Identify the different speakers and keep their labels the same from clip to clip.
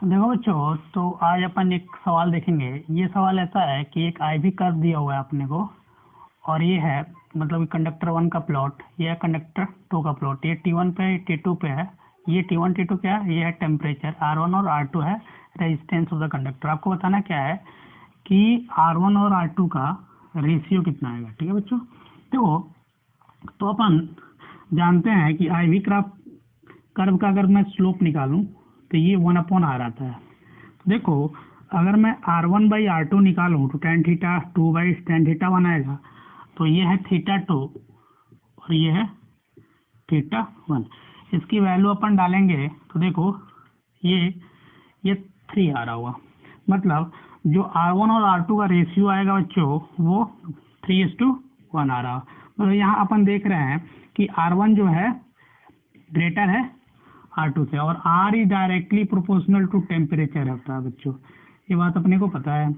Speaker 1: देखो बच्चों, तो आज अपन एक सवाल देखेंगे। ये सवाल ऐसा है कि एक आईवी कर्व दिया हुआ है अपने को, और ये है मतलब कंडक्टर वन का प्लॉट, ये है कंडक्टर टू का प्लॉट। ये T1 पे है, T2 पे है। ये T1 T2 क्या है? ये है टेम्परेचर R1 और R2 है रेजिस्टेंस ऑफ द कंडक्टर। आपको बताना क्या है कि R1 और R2 का रेशियो कितना आएगा। ठीक है बच्चों, देखो तो अपन जानते हैं कि आईवी कर्व का अगर मैं स्लोप निकालूं तो ये 1/r आता है। देखो, अगर मैं R1 बाई R2 निकालूं तो tan theta 2 by tan theta 1 आएगा। तो ये है थीटा 2 और ये है थीटा 1। इसकी वैल्यू अपन डालेंगे तो देखो ये ये 3 आ रहा होगा। मतलब जो R1 और R2 का रेशियो आएगा बच्चों वो 3:1 आ रहा। मतलब यहाँ अपन देख रहे हैं कि R1 जो है ग्रेटर है R2 से, और R is directly proportional to temperature होता है बच्चों। ये बात अपने को पता है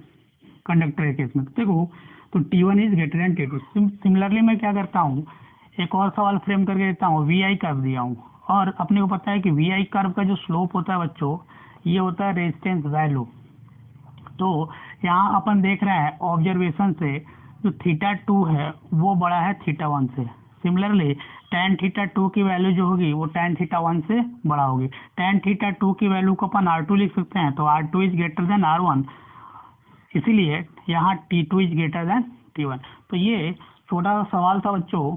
Speaker 1: कंडक्टर के केस में। तो देखो, तो T1 is greater then T2। Similarly मैं क्या करता हूँ, एक और सवाल फ्रेम करके देता हूँ। VI कर्व दिया हूँ और अपने को पता है कि VI कर्व का जो स्लोप होता है बच्चों, ये होता है रेजिस्टेंस वैल्यू। तो यहाँ अपन देख रहे हैं ऑब्जर्वेशन से जो थीटा 2 है वो बड़ा है थीटा 1 से। सिमिलरली tan थीटा 2 की वैल्यू जो होगी वो tan थीटा 1 से बड़ा होगी। tan थीटा 2 की वैल्यू को अपन R2 लिख सकते हैं, तो R2 is greater then R1, इसीलिए यहाँ T2 is greater then T1। तो ये छोटा सा सवाल था बच्चों।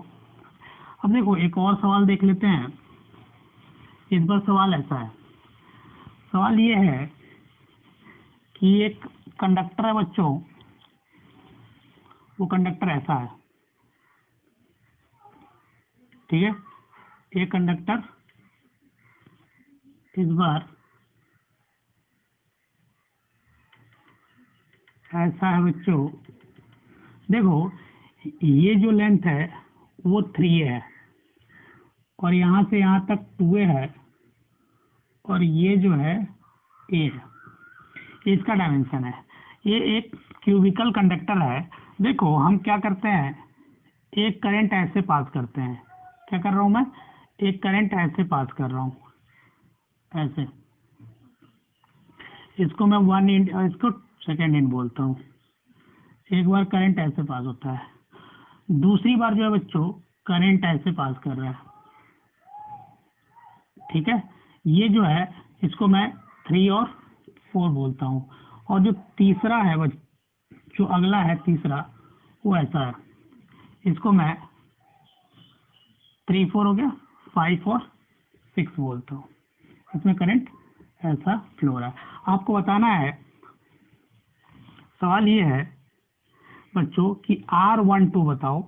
Speaker 1: अब देखो एक और सवाल देख लेते हैं। इस बार सवाल ऐसा है, सवाल ये है कि एक कंडक्टर है बच्चों, वो कंडक्टर ऐसा है। ठीक है, ये कंडक्टर इस बार ऐसा है बच्चों। देखो, ये जो लेंथ है वो 3 है और यहाँ से यहाँ तक 2 है, और ये जो है A है, ये इसका डायमेंशन है। ये एक क्यूबिकल कंडक्टर है। देखो हम क्या करते हैं, एक करंट ऐसे पास करते हैं। क्या कर रहा हूँ मैं, एक करंट ऐसे पास कर रहा हूँ, ऐसे। इसको मैं वन इंड और इसको सेकेंड इंड बोलता हूँ। एक बार करंट ऐसे पास होता है, दूसरी बार जो है बच्चों करंट ऐसे पास कर रहा है। ठीक है, ये जो है इसको मैं 3 और 4 बोलता हूँ। और जो तीसरा है जो अगला है तीसरा, वो ऐसा है। इसको मैं 3 4 हो गया, 5 और 6 बोलता हूँ। इसमें करंट ऐसा फ्लो हो रहा है। आपको बताना है, सवाल ये है बच्चों कि R12 बताओ।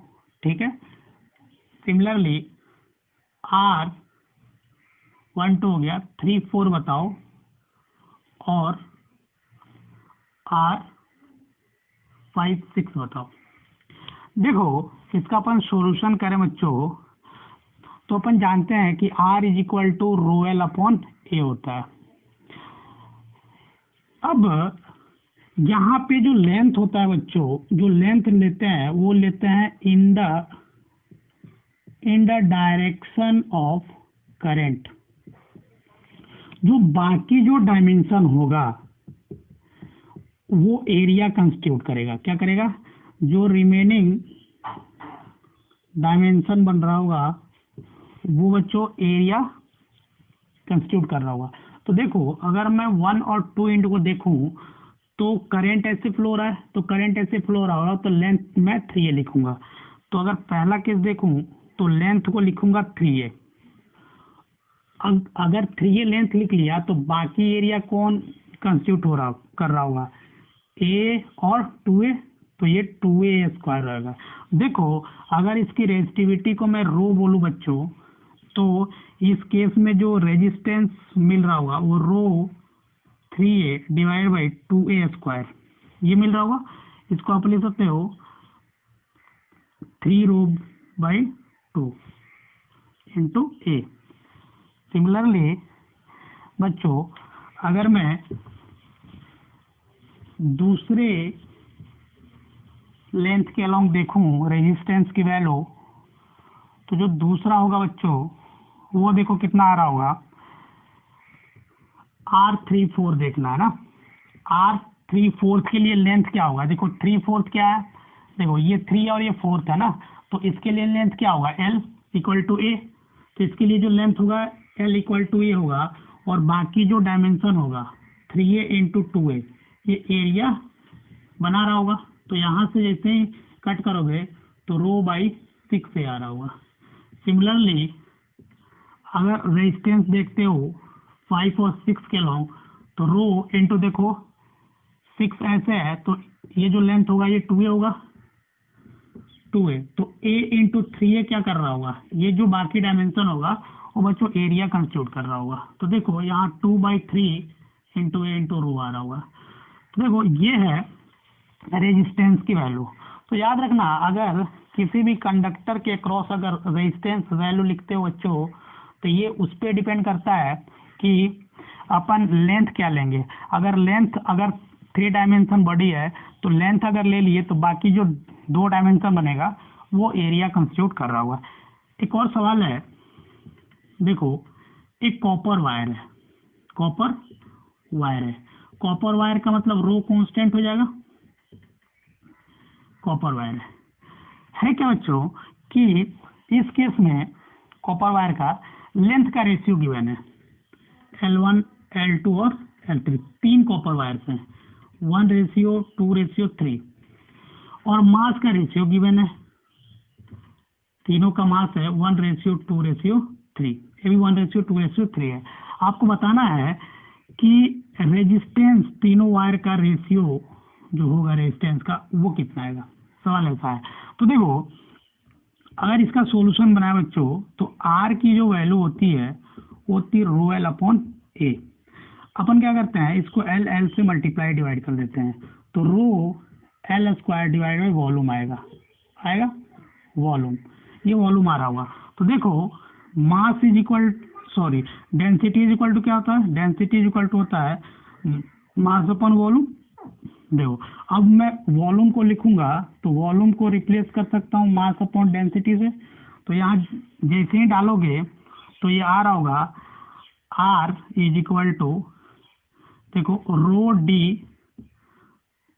Speaker 1: ठीक है, सिमिलरली R12 हो गया, 3 4 बताओ, और R5 6 बताओ। देखो, इसका अपन सॉल्यूशन करें बच्चों तो अपन जानते हैं कि R is equal to rho L upon A होता है। अब यहाँ पे जो लेंथ होता है बच्चों, जो लेंथ लेते हैं वो लेते हैं in the direction of current. जो बाकी जो डायमेंशन होगा वो एरिया कंस्टिट्यूट करेगा। क्या करेगा, जो रिमेनिंग डायमेंशन बन रहा होगा वो बच्चों एरिया कंस्टिट्यूट कर रहा होगा। तो देखो, अगर मैं 1 और 2 इंटू को देखूं तो करंट ऐसे फ्लो हो रहा है, तो करंट ऐसे फ्लो हो रहा होगा, तो लेंथ मैं 3a लिखूंगा। तो अगर पहला केस देखूं तो लेंथ को लिखूंगा 3a। अगर 3a लेंथ लिख लिया तो बाकी एरिया कौन कंस्टिट्यूट कर रहा होगा, a और 2a, तो ये 2a स्क्वायर रहेगा। देखो, अगर इसकी रेजिस्टिविटी को मैं रो बोलूं बच्चों, तो इस केस में जो रेजिस्टेंस मिल रहा होगा वो रो 3a divide by 2a square, ये मिल रहा होगा। इसको आप लिख सकते हो 3 रो बाई 2 इंटू a। सिमिलरली बच्चों, अगर मैं दूसरे लेंथ के अलोंग देखूं रेजिस्टेंस की वैल्यू, तो जो दूसरा होगा बच्चों वो देखो कितना आ रहा होगा, r3/4 देखना है ना। r3/4 के लिए लेंथ क्या होगा, देखो 3/4 क्या है, देखो ये 3 और ये 4 है ना, तो इसके लिए लेंथ क्या होगा, l इक्वल टू ए। तो इसके लिए जो लेंथ होगा l इक्वल टू ए होगा, और बाकी जो डायमेंशन होगा 3a इंटू 2a, ये एरिया बना रहा होगा। तो यहाँ से जैसे ही कट करोगे तो रो बाई 6 आ रहा होगा। सिमिलरली अगर रेजिस्टेंस देखते हो 5 और 6 के लॉन्ग, तो रो इंटू देखो 6 ऐसे है, तो ये जो लेंथ होगा ये 2a होगा, 2a, तो a इंटू 3a क्या कर रहा होगा, ये जो बाकी डायमेंशन होगा वो बच्चों एरिया कंस्टिट्यूट कर रहा होगा। तो देखो यहाँ 2/3 इंटू a इंटू रो आ रहा होगा। तो देखो ये है रेजिस्टेंस की वैल्यू। तो याद रखना, अगर किसी भी कंडक्टर के क्रॉस अगर रेजिस्टेंस वैल्यू लिखते हो बच्चों, तो ये उस पर डिपेंड करता है कि अपन लेंथ क्या लेंगे। अगर लेंथ अगर 3 डायमेंशन बॉडी है, तो लेंथ अगर ले लिए तो बाकी जो 2 डायमेंशन बनेगा वो एरिया कंस्टिट्यूट कर रहा होगा। एक और सवाल है, देखो एक कॉपर वायर है, कॉपर वायर है, कॉपर वायर का मतलब रो कांस्टेंट हो जाएगा, कॉपर वायर है क्या बच्चों, कि इस केस में कॉपर वायर का लेंथ का रेशियो गिवन है L1, L2 और L3, 3 कॉपर वायर्स हैं, 1:2, 2:3, और मास का रेशियो गिवन है, तीनों का मास है 1:2:3, ये भी 1:2:3 है। आपको बताना है कि रेजिस्टेंस तीनों वायर का रेशियो जो होगा रेजिस्टेंस का वो कितना आएगा, सवाल ऐसा है। तो देखो अगर इसका सॉल्यूशन बनाए बच्चों, तो R की जो वैल्यू होती है वो होती है रो एल अपॉन ए। अपन क्या करते हैं, इसको L से मल्टीप्लाई डिवाइड कर देते हैं, तो rho L² divide by volume आएगा, वॉल्यूम, ये वॉल्यूम आ रहा होगा। तो देखो mass is equal, sorry density is equal to क्या होता है, डेंसिटी इज इक्वल टू होता है मास अपॉन वॉल्यूम। देखो अब मैं वॉल्यूम को लिखूंगा तो वॉल्यूम को रिप्लेस कर सकता हूँ मास अपॉन डेंसिटी से। तो यहाँ जैसे ही डालोगे तो ये आ रहा होगा R इज इक्वल टू, देखो रो डी,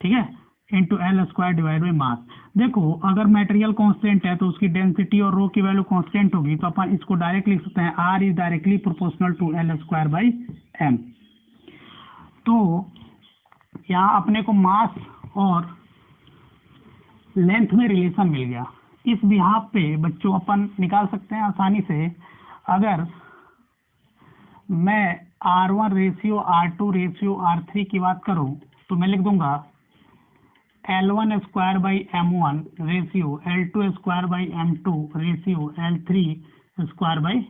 Speaker 1: ठीक है, into L² divide by mass. देखो अगर मटेरियल कांस्टेंट है तो उसकी डेंसिटी और रो की वैल्यू कांस्टेंट होगी, तो अपन इसको डायरेक्ट लिख सकते हैं R is directly proportional to L² by m। तो यहाँ अपने को मास और लेंथ में रिलेशन मिल गया। इस बिहाफ पे बच्चों अपन निकाल सकते हैं आसानी से। अगर मैं R1 ratio, R2 ratio, R3 की बात करूं तो मैं लिख दूंगा L1² by M1 ratio L2² by M2 ratio L3² by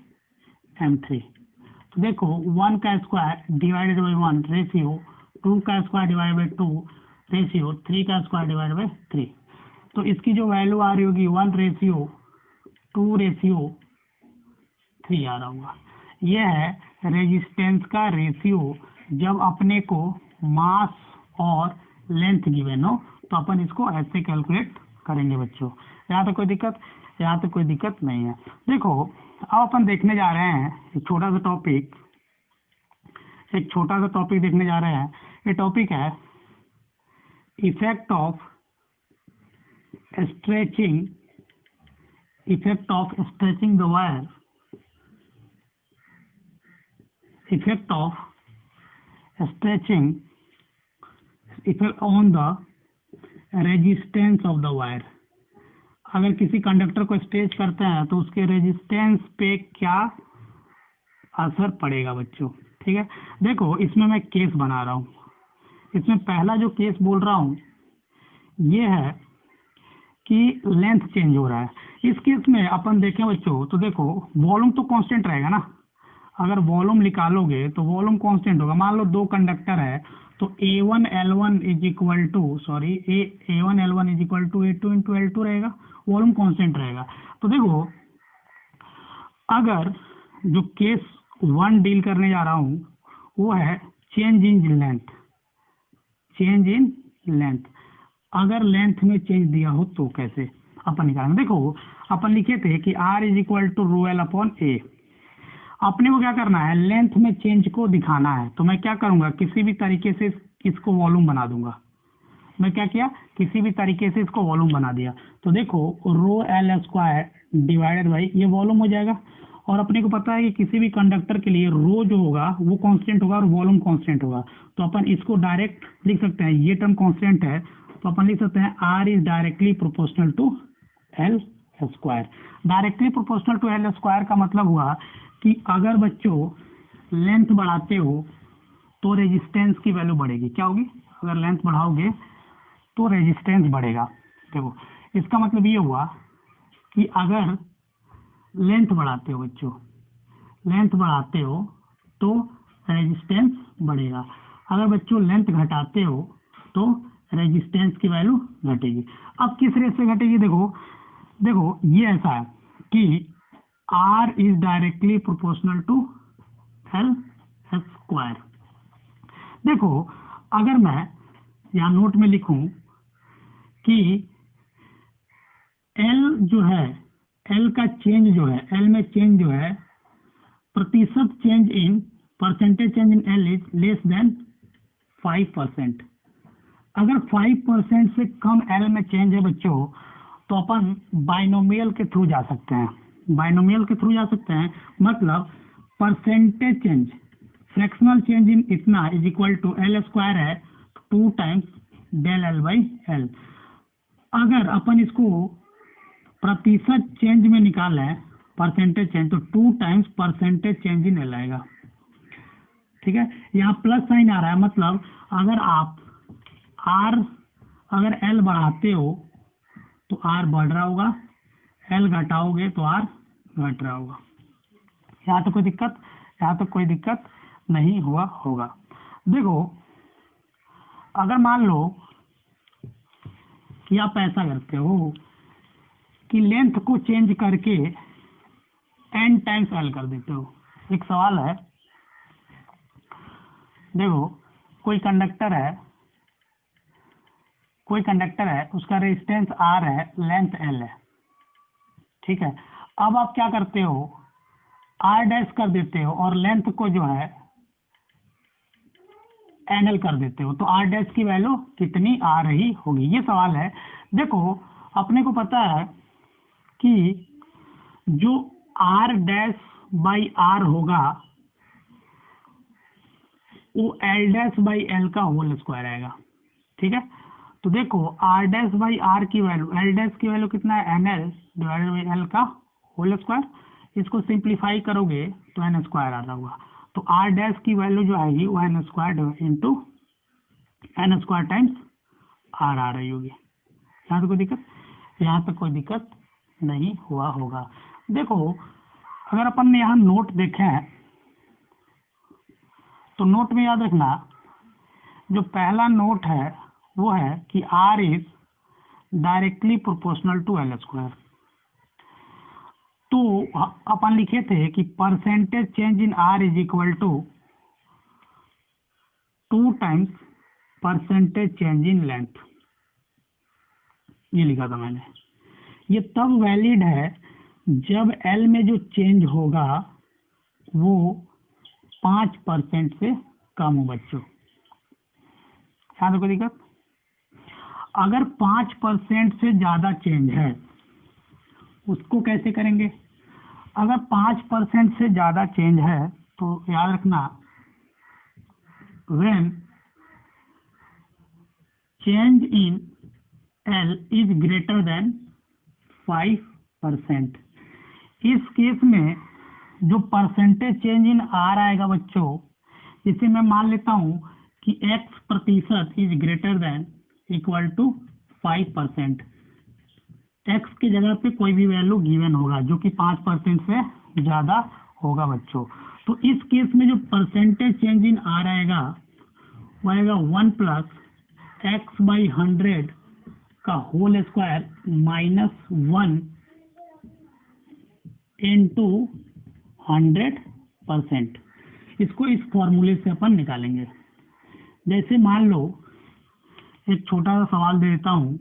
Speaker 1: M3। तो देखो 1 का स्क्वायर डिवाइडेड बाई 1 रेशियो, 2 का स्क्वायर डिवाइड बाई 2 रेशियो, 3 का स्क्वायर डिवाइड बाई 3। तो इसकी जो वैल्यू आ रही होगी 1:2:3 आ रहा होगा। यह है रेजिस्टेंस का रेशियो जब अपने को मास और लेंथ गिवन हो, तो अपन इसको ऐसे कैलकुलेट करेंगे बच्चों। यहाँ तक कोई दिक्कत, यहाँ तक कोई दिक्कत नहीं है। देखो अब अपन देखने जा रहे हैं एक छोटा सा टॉपिक देखने जा रहे हैं। ये टॉपिक है effect of stretching the wire, effect on the resistance of the wire. अगर किसी कंडक्टर को स्ट्रेच करते हैं तो उसके रेजिस्टेंस पे क्या असर पड़ेगा बच्चों, ठीक है। देखो इसमें मैं केस बना रहा हूँ, इसमें पहला जो केस बोल रहा हूँ ये है कि लेंथ चेंज हो रहा है। इस केस में अपन देखें बच्चों तो देखो वॉल्यूम तो कांस्टेंट रहेगा ना, अगर वॉल्यूम निकालोगे तो वॉल्यूम कांस्टेंट होगा। मान लो 2 कंडक्टर है तो A1L1 is equal to A1L1 is equal to A2 into L2 रहेगा, वॉल्यूम कांस्टेंट रहेगा। तो देखो अगर जो केस 1 डील करने जा रहा हूँ वो है चेंज इन लेंथ। अगर लेंथ में चेंज दिया हो तो कैसे अपन निकालेंगे। देखो अपन लिखे थे कि R is equal to rho L upon A. अपने को क्या करना है, लेंथ में चेंज को दिखाना है। तो मैं क्या करूंगा, किसी भी तरीके से इसको वॉल्यूम बना दूंगा। मैं क्या किया, किसी भी तरीके से इसको वॉल्यूम बना दिया। तो देखो rho L square divided by ये वॉल्यूम हो जाएगा। और अपने को पता है कि किसी भी कंडक्टर के लिए रो जो होगा वो कांस्टेंट होगा और वॉल्यूम कांस्टेंट होगा। तो अपन इसको डायरेक्ट लिख सकते हैं, ये टर्म कांस्टेंट है तो अपन लिख सकते हैं R is directly proportional to L square. Directly proportional to L square का मतलब हुआ कि अगर बच्चों लेंथ बढ़ाते हो तो रेजिस्टेंस की वैल्यू बढ़ेगी। क्या होगी, अगर लेंथ बढ़ाओगे तो रेजिस्टेंस बढ़ेगा। देखो इसका मतलब ये हुआ कि अगर लेंथ बढ़ाते हो बच्चों, लेंथ बढ़ाते हो तो रेजिस्टेंस बढ़ेगा। अगर बच्चों लेंथ घटाते हो तो रेजिस्टेंस की वैल्यू घटेगी। अब किस रेट से घटेगी, देखो देखो ये ऐसा है कि R is directly proportional to L square. देखो अगर मैं यहाँ नोट में लिखूं कि L जो है, L का चेंज जो है, L में चेंज जो है, प्रतिशत change in percentage change in L is less than 5%। अगर 5% से कम L में चेंज है बच्चों तो अपन बाइनोमियल के थ्रू जा सकते हैं। बाइनोमियल के थ्रू जा सकते हैं मतलब percentage change, fractional change in इतना is equal to L square है 2 times del L by L. अगर अपन इसको प्रतिशत चेंज में निकालें परसेंटेज चेंज तो 2 times percentage change in L आएगा। ठीक है, यहाँ प्लस साइन आ रहा है मतलब अगर आप आर अगर एल बढ़ाते हो तो आर बढ़ रहा होगा, एल घटाओगे तो आर घट रहा होगा। यहाँ तो कोई दिक्कत, यहाँ तो कोई दिक्कत नहीं हुआ होगा। देखो अगर मान लो कि आप ऐसा करते हो कि लेंथ को चेंज करके n टाइम्स एल कर देते हो। एक सवाल है, देखो कोई कंडक्टर है, कोई कंडक्टर है, उसका रेजिस्टेंस R है, लेंथ L है। ठीक है, अब आप क्या करते हो, R डैश कर देते हो और लेंथ को जो है NL कर देते हो। तो R डैश की वैल्यू कितनी आ रही होगी, ये सवाल है। देखो अपने को पता है कि जो R डैश बाई R होगा वो L डैश बाई L का होल स्क्वायर आएगा। ठीक है, तो देखो R डैश बाई R की वैल्यू, L डैश की वैल्यू कितना है, NL डिवाइडेड बाई L का होल स्क्वायर। इसको सिंप्लीफाई करोगे तो n स्क्वायर आ रहा होगा। तो R डैश की वैल्यू जो आएगी वो n square into n square times R आ रही होगी। यहाँ तो कोई दिक्कत, यहाँ तक कोई दिक्कत नहीं हुआ होगा। देखो अगर अपन ने यहाँ नोट देखें तो नोट में याद रखना जो पहला नोट है वो है कि R is directly proportional to L square. तो अपन लिखे थे कि percentage change in R is equal to 2 times percentage change in length, ये लिखा था मैंने। ये तब वैलिड है जब L में जो चेंज होगा वो 5% से कम हो बच्चों। यहाँ कोई दिक्कत, अगर 5% से ज्यादा चेंज है उसको कैसे करेंगे, अगर 5% से ज्यादा चेंज है तो याद रखना when change in L is greater then 5%। इस केस में जो परसेंटेज चेंज इन R आएगा बच्चों, जिसे मैं मान लेता हूं कि x प्रतिशत is greater than equal to 5%। x की जगह पे कोई भी वैल्यू गिवन होगा जो कि 5% से ज्यादा होगा बच्चों। तो इस केस में जो परसेंटेज चेंज इन R आएगा वो आएगा 1 प्लस एक्स बाई 100 का होल स्क्वायर माइनस 1 इंटू 100%। इसको इस फॉर्मूले से अपन निकालेंगे। जैसे मान लो एक छोटा सा सवाल दे देता हूं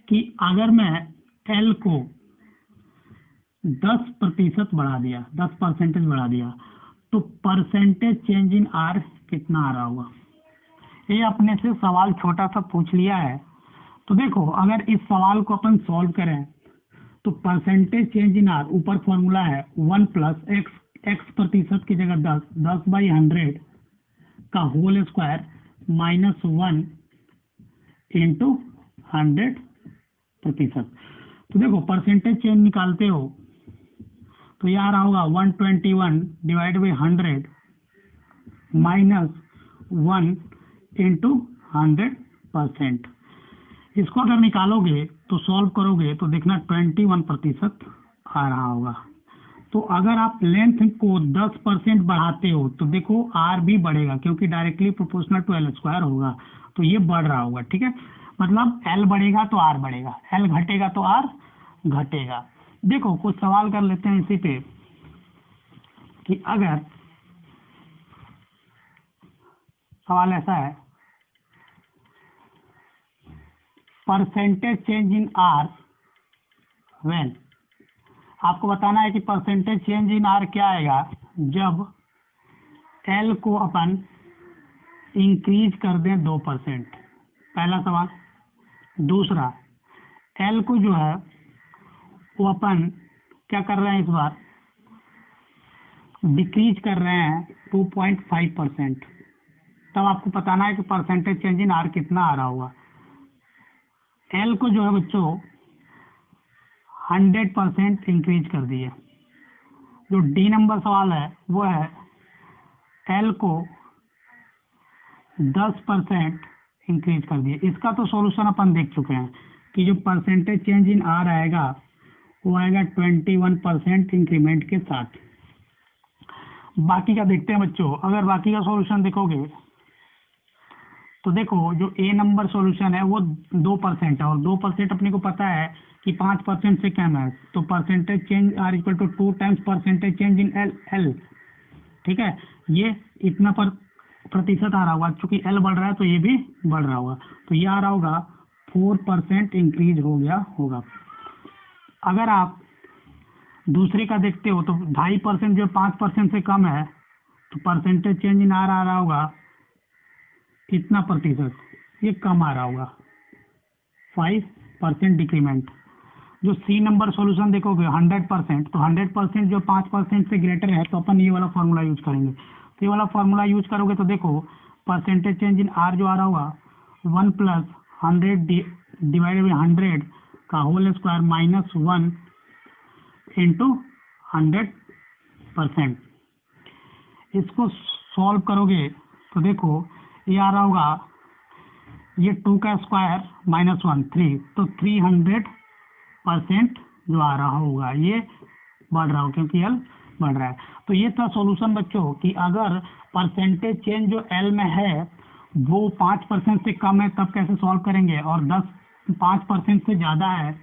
Speaker 1: कि अगर मैं L को 10% बढ़ा दिया, 10% बढ़ा दिया, तो परसेंटेज चेंज इन आर कितना आ रहा होगा। ये अपने से सवाल छोटा सा पूछ लिया है। तो देखो अगर इस सवाल को अपन सॉल्व करें तो परसेंटेज चेंज इन आर, ऊपर फॉर्मूला है 1 प्लस एक्स प्रतिशत की जगह 10/100 का होल स्क्वायर -1 इंटू 100%। तो देखो परसेंटेज चेंज निकालते हो तो ये आ रहा होगा 121 डिवाइड बाई 100 -1 इंटू 100%। इसको अगर निकालोगे तो सॉल्व करोगे तो देखना 21% आ रहा होगा। तो अगर आप लेंथ को 10% बढ़ाते हो तो देखो आर भी बढ़ेगा, क्योंकि directly proportional to L square होगा, तो ये बढ़ रहा होगा। ठीक है, मतलब एल बढ़ेगा तो आर बढ़ेगा, एल घटेगा तो आर घटेगा। देखो कुछ सवाल कर लेते हैं इसी पे कि अगर सवाल ऐसा है, percentage change in are when, आपको बताना है कि परसेंटेज चेंज इन आर क्या आएगा जब एल को अपन इंक्रीज कर दें 2%। पहला सवाल। दूसरा, एल को जो है वो अपन क्या कर रहे हैं, इस बार डिक्रीज कर रहे हैं 2.5%। तब आपको बताना है कि परसेंटेज चेंज इन आर कितना आ रहा होगा। एल को जो है बच्चों 100% इंक्रीज कर दिए। जो डी नंबर सवाल है वो है एल को 10% इंक्रीज कर दिए। इसका तो सॉल्यूशन अपन देख चुके हैं कि जो परसेंटेज चेंज इन आर आएगा वो आएगा 21% इंक्रीमेंट के साथ। बाकी का देखते हैं बच्चों। अगर बाकी का सॉल्यूशन देखोगे तो देखो जो ए नंबर सॉल्यूशन है वो 2% है, और 2% अपने को पता है कि 5% से कम है, तो percentage change R equal to 2 times percentage change in L. ठीक है, ये इतना प्रतिशत आ रहा होगा, चूंकि एल बढ़ रहा है तो ये भी बढ़ रहा होगा, तो ये आ रहा होगा 4% इंक्रीज हो गया होगा। अगर आप दूसरे का देखते हो तो 2.5% जो 5% से कम है, तो परसेंटेज चेंज इन आर आ रहा होगा कितना प्रतिशत, ये कम आ रहा होगा 5% डिक्रीमेंट। जो सी नंबर सॉल्यूशन देखोगे 100%, तो 100% जो 5% से ग्रेटर है तो अपन ये वाला फॉर्मूला यूज करेंगे। तो ये वाला फॉर्मूला यूज करोगे तो देखो परसेंटेज चेंज इन आर जो आ रहा होगा 1 प्लस 100 डिवाइडेड बाई 100 का होल स्क्वायर -1 इंटू 100%। इसको सॉल्व करोगे तो देखो ये आ रहा होगा, ये 2 का स्क्वायर -1 3, तो 300% जो आ रहा होगा ये बढ़ रहा हो, क्योंकि एल बढ़ रहा है। तो ये था सॉल्यूशन बच्चों कि अगर परसेंटेज चेंज जो एल में है वो 5% से कम है तब कैसे सॉल्व करेंगे, और 5% से ज़्यादा है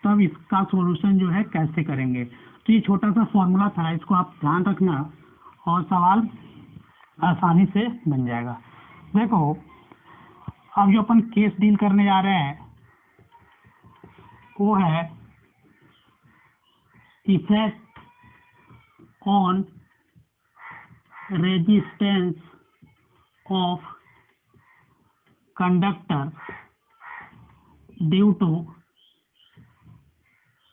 Speaker 1: तब इसका सॉल्यूशन जो है कैसे करेंगे। तो ये छोटा सा फॉर्मूला था, इसको आप ध्यान रखना और सवाल आसानी से बन जाएगा। देखो अब जो अपन केस डील करने जा रहे हैं वो है effect on resistance of conductor due to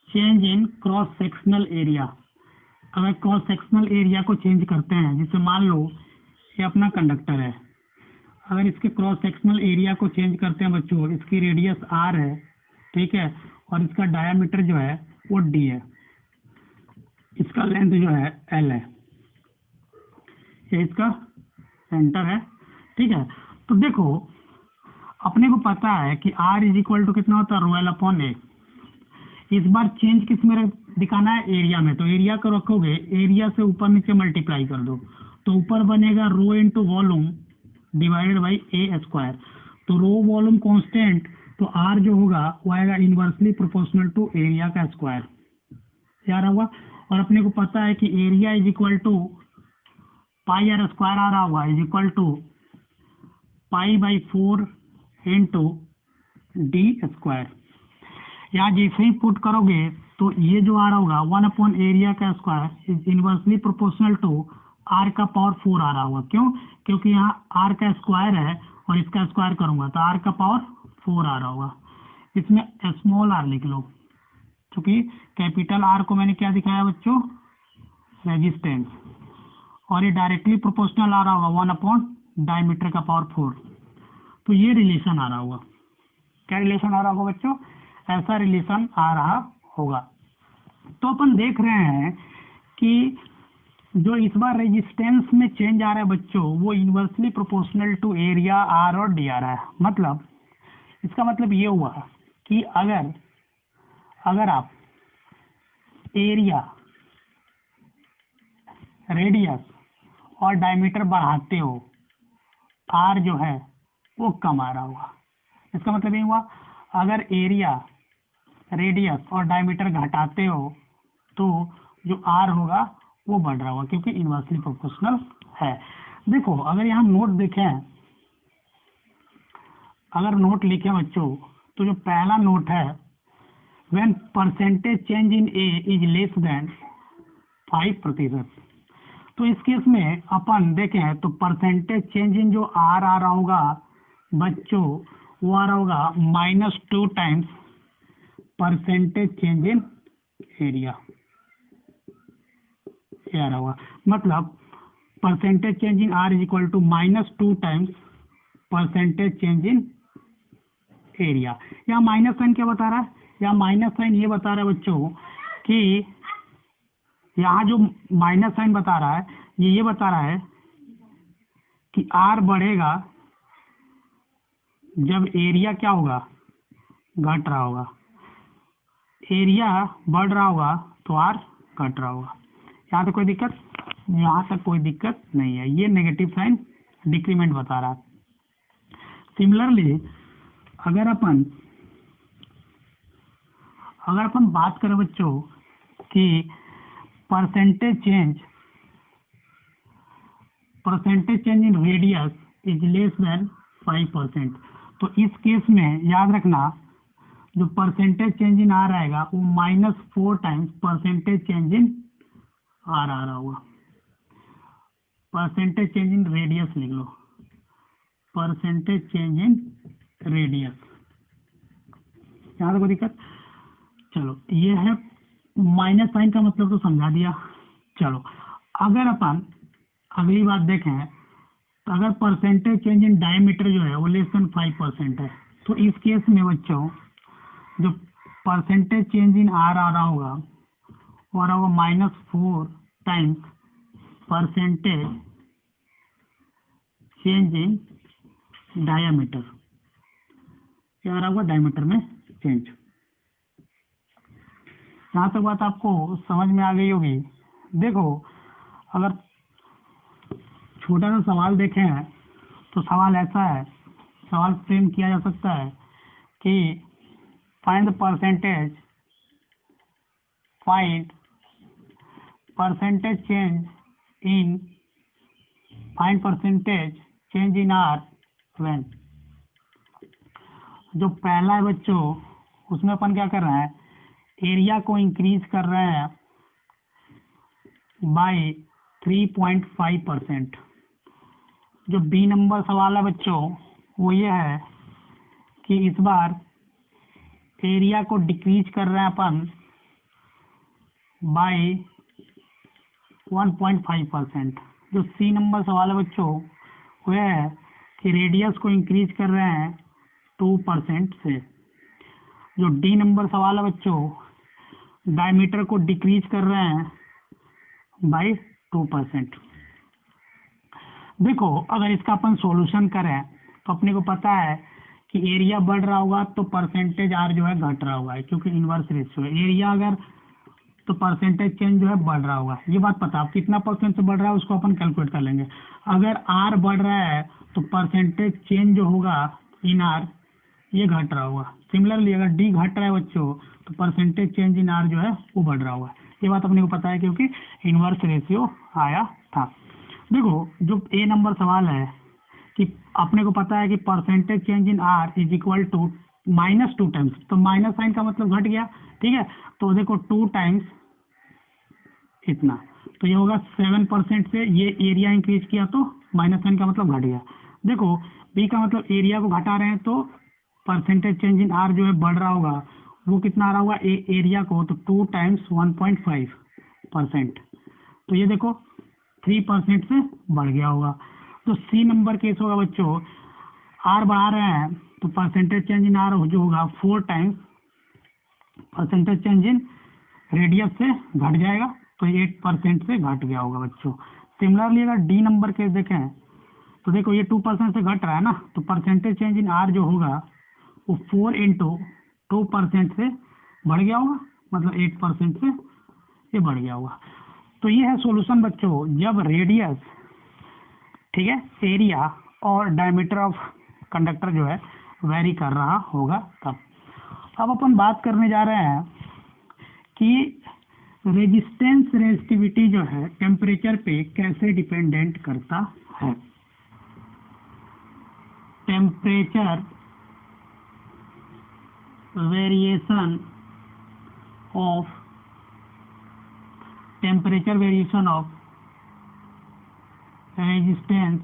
Speaker 1: change in cross sectional area. अगर क्रॉस सेक्शनल एरिया को चेंज करते हैं, जैसे मान लो ये अपना कंडक्टर है, अगर इसके क्रॉस सेक्शनल एरिया को चेंज करते हैं बच्चों, इसकी रेडियस आर है, ठीक है, और इसका डायामीटर जो है वो डी है, इसका लेंथ जो है एल है, ये इसका सेंटर है। ठीक है, तो देखो अपने को पता है कि आर इज इक्वल टू कितना होता है, रो एल अपॉन ए। इस बार चेंज किस में दिखाना है, एरिया में, तो एरिया को रखोगे, एरिया से ऊपर नीचे मल्टीप्लाई कर दो, तो ऊपर बनेगा rho into volume divided by A square. तो रो वॉल्यूम कांस्टेंट, तो आर जो होगा वो आएगा इनवर्सली प्रोपोर्शनल टू एरिया का स्क्वायर, यार होगा। और अपने को पता है कि area is equal to pi R square आ रहा होगा, is equal to pi by 4 into D square. यहाँ जैसे ही पुट करोगे तो ये जो आ रहा होगा 1/एरिया का square is inversely proportional to r का पावर 4 आ रहा होगा। क्यों? क्योंकि यहाँ r का स्क्वायर है और इसका स्क्वायर करूंगा तो r का पावर 4 आ रहा होगा। इसमें स्मॉल r लिख लो, क्योंकि कैपिटल R को मैंने क्या दिखाया बच्चों, रेजिस्टेंस, और ये डायरेक्टली प्रोपोर्शनल आ रहा होगा 1/डायमीटर का पावर 4। तो ये रिलेशन आ रहा होगा। क्या रिलेशन आ रहा होगा बच्चों? ऐसा रिलेशन आ रहा होगा। तो अपन देख रहे हैं कि जो इस बार रेजिस्टेंस में चेंज आ रहा है बच्चों, वो inversely proportional to area R और D आ रहा है। मतलब इसका मतलब ये हुआ कि अगर आप एरिया, रेडियस और डायमीटर बढ़ाते हो, R जो है वो कम आ रहा होगा। इसका मतलब ये हुआ अगर एरिया, रेडियस और डायमीटर घटाते हो तो जो R होगा वो बढ़ रहा होगा, क्योंकि इनवर्सली प्रोपोर्शनल है। देखो अगर यहाँ नोट देखें, अगर नोट लिखें बच्चों, तो जो पहला नोट है, when percentage change in A is less than 5%। तो इस केस में अपन देखें तो परसेंटेज चेंज इन जो R आ रहा होगा बच्चों, वो आ रहा होगा -2 times percentage change in area, ये आ रहा होगा। मतलब percentage change in R is equal to -2 times percentage change in area. यहाँ माइनस साइन क्या बता रहा है? यहाँ माइनस साइन ये बता रहा है बच्चों कि यहाँ जो माइनस साइन बता रहा है ये बता रहा है कि R बढ़ेगा जब एरिया क्या होगा, घट रहा होगा। एरिया बढ़ रहा होगा तो R घट रहा होगा। यहाँ तक कोई दिक्कत? यहाँ तक कोई दिक्कत नहीं है। ये नेगेटिव साइन डिक्रीमेंट बता रहा है। सिमिलरली अगर अपन बात करें बच्चों कि percentage change in radius is less than 5%, तो इस केस में याद रखना जो परसेंटेज चेंज इन R आएगा वो -4 times percentage change in R आ रहा होगा। परसेंटेज चेंज इन रेडियस लिख लो, परसेंटेज चेंज इन रेडियस। यहाँ तक कोई दिक्कत? चलो ये है माइनस साइन का मतलब तो समझा दिया। चलो अगर अपन अगली बात देखें तो अगर परसेंटेज चेंज इन डायमीटर जो है वो लेस देन 5% है, तो इस केस में बच्चों जो परसेंटेज चेंज इन R आ रहा होगा वो आ रहा होगा -4 times percentage change in diameter, क्या आ रहा होगा, डायमीटर में चेंज। यहाँ तक बात आपको समझ में आ गई होगी। देखो अगर छोटा सा सवाल देखें तो सवाल ऐसा है, सवाल फ्रेम किया जा सकता है कि find percentage change in R when. जो पहला है बच्चों उसमें अपन क्या कर रहे हैं, एरिया को इंक्रीज कर रहे हैं बाय 3.5%। जो बी नंबर सवाल है बच्चों वो ये है कि इस बार एरिया को डिक्रीज कर रहे हैं अपन बाय 1.5%। जो सी नंबर सवाल है बच्चों वो है कि रेडियस को इंक्रीज कर रहे हैं 2% से। जो डी नंबर सवाल है बच्चों, डायमीटर को डिक्रीज कर रहे हैं बाय 2%। देखो अगर इसका अपन सॉल्यूशन करें तो अपने को पता है कि एरिया बढ़ रहा होगा तो परसेंटेज R जो है घट रहा होगा, क्योंकि इनवर्स रेशियो है। एरिया अगर तो परसेंटेज चेंज जो है बढ़ रहा होगा, ये बात पता। अब कितना परसेंट से बढ़ रहा है उसको अपन कैलकुलेट कर लेंगे। अगर R बढ़ रहा है तो परसेंटेज चेंज जो होगा इन R ये घट रहा होगा। सिमिलरली अगर D घट रहा है बच्चों तो परसेंटेज चेंज इन R जो है वो बढ़ रहा होगा। ये बात अपने को पता है क्योंकि इनवर्स रेशियो आया था। देखो जो ए नंबर सवाल है कि अपने को पता है कि percentage change in R is equal to -2 times, तो माइनस साइन का मतलब घट गया, ठीक है। तो देखो 2 टाइम्स इतना, तो ये होगा 7% से ये एरिया इंक्रीज किया तो माइनस साइन का मतलब घट गया। देखो बी का मतलब एरिया को घटा रहे हैं तो परसेंटेज चेंज इन आर जो है बढ़ रहा होगा, वो कितना आ रहा होगा एरिया को, तो 2 टाइम्स 1.5%, तो ये देखो 3% से बढ़ गया होगा। तो सी नंबर केस होगा बच्चों, आर बढ़ा रहे हैं तो परसेंटेज चेंज इन आर जो होगा 4 टाइम्स परसेंटेज चेंज इन रेडियस से घट जाएगा, तो 8% से घट गया होगा बच्चों। सिमिलरली अगर डी नंबर केस देखें तो देखो ये 2% से घट रहा है ना, तो परसेंटेज चेंज इन आर जो होगा वो 4 इंटू 2% से बढ़ गया होगा, मतलब 8% से ये बढ़ गया होगा। तो ये है सॉल्यूशन बच्चों, जब रेडियस, ठीक है, एरिया और डायमीटर ऑफ कंडक्टर जो है वेरी कर रहा होगा तब। अब अपन बात करने जा रहे हैं कि रेजिस्टेंस रेजिस्टिविटी जो है टेम्परेचर पे कैसे डिपेंडेंट करता है। Temperature variation of resistance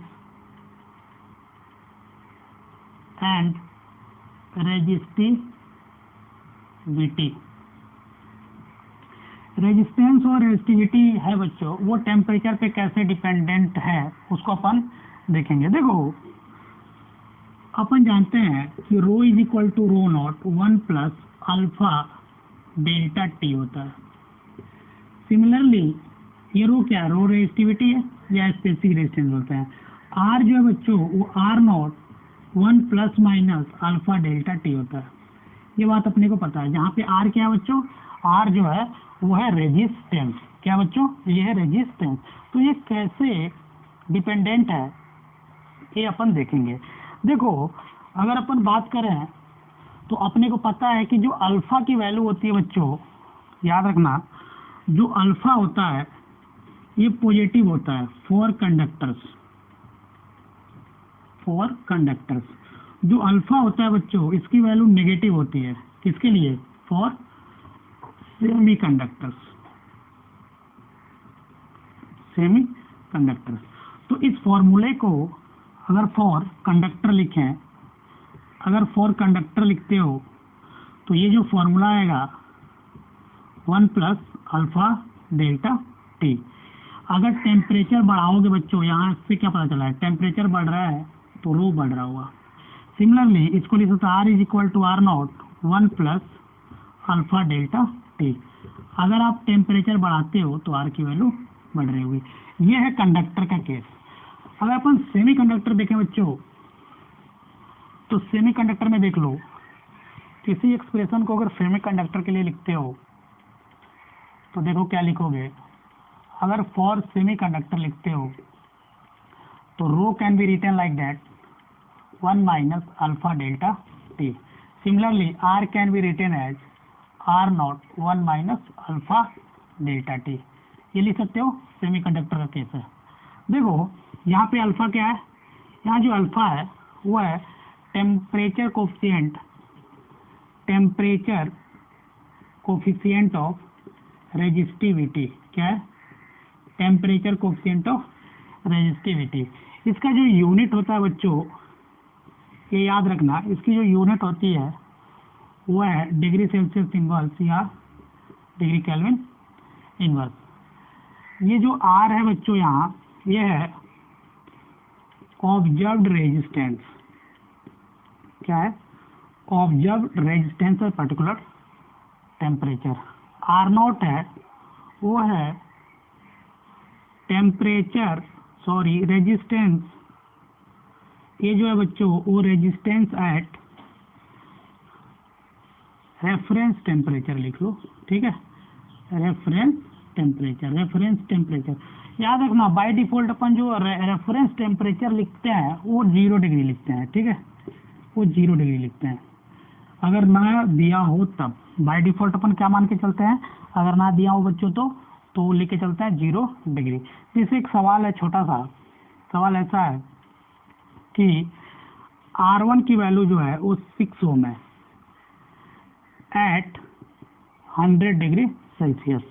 Speaker 1: and resistivity. Resistance और रेजिस्टिविटी है बच्चों, वो टेम्परेचर पे कैसे डिपेंडेंट है उसको अपन देखेंगे। देखो अपन जानते हैं कि rho is equal to rho naught 1 plus alpha delta T होता है। सिमिलरली ये रो क्या है, रो रेजिस्टिविटी है या स्पेसिफिक रेजिस्टेंस बोलते हैं। आर जो है बच्चों वो R naught 1 plus minus alpha delta T होता है, ये बात अपने को पता है। जहाँ पे आर क्या है बच्चों, आर जो है वो है रेजिस्टेंस, क्या बच्चों, ये है रेजिस्टेंस। तो ये कैसे डिपेंडेंट है ये अपन देखेंगे। देखो अगर अपन बात करें तो अपने को पता है कि जो अल्फा की वैल्यू होती है बच्चों, याद रखना, जो अल्फा होता है ये पॉजिटिव होता है फॉर कंडक्टर्स। जो अल्फा होता है बच्चों इसकी वैल्यू नेगेटिव होती है, किसके लिए, फॉर सेमी कंडक्टर्स। तो इस फॉर्मूले को अगर फॉर कंडक्टर लिखें, अगर फॉर कंडक्टर लिखते हो तो ये जो फॉर्मूला आएगा 1 प्लस अल्फा डेल्टा टी। अगर टेम्परेचर बढ़ाओगे बच्चों, यहाँ से क्या पता चला है, टेम्परेचर बढ़ रहा है तो रो बढ़ रहा होगा। सिमिलरली इसको लिख सकते R is equal to R naught 1 plus alpha delta T. अगर आप टेम्परेचर बढ़ाते हो तो आर की वैल्यू बढ़ रही होगी। ये है कंडक्टर का केस। अगर अपन सेमी कंडक्टर देखें बच्चों, तो सेमी कंडक्टर में देख लो, किसी एक्सप्रेशन को अगर सेमी कंडक्टर के लिए लिखते हो तो देखो क्या लिखोगे। अगर फॉर सेमी कंडक्टर लिखते हो तो rho can be written like that 1 minus alpha delta T. Similarly R can be written as R naught 1 minus alpha delta T. ये लिख सकते हो, सेमी कंडक्टर का केस है। देखो यहाँ पे अल्फा क्या है, यहाँ जो अल्फा है वो है टेम्परेचर कोफिशिएंट ऑफ रेजिस्टिविटी। क्या है, टेम्परेचर कोफिशिएंट ऑफ रेजिस्टिविटी। इसका जो यूनिट होता है बच्चों, ये याद रखना, इसकी जो यूनिट होती है वो है डिग्री सेल्सियस इनवर्स या डिग्री केल्विन इनवर्स। ये जो आर है बच्चों यहाँ, ये है ऑब्जर्व्ड रेजिस्टेंस। क्या है, observed resistance of particular temperature. R naught है वो है रेजिस्टेंस, ये जो है बच्चों वो रेजिस्टेंस एट रेफरेंस टेम्परेचर लिख लो, ठीक है, रेफरेंस टेम्परेचर। याद रखना बाय डिफॉल्ट अपन जो रेफरेंस टेम्परेचर लिखते हैं वो 0 डिग्री लिखते हैं, ठीक है, वो 0 डिग्री लिखते हैं। अगर ना दिया हो तब बाय डिफॉल्ट अपन क्या मान के चलते हैं, अगर ना दिया हो बच्चों तो लिख के चलते हैं 0 डिग्री। जैसे एक सवाल है, छोटा सा सवाल ऐसा है कि R1 की वैल्यू जो है वो 6 ओम है, एट 100 डिग्री सेल्सियस।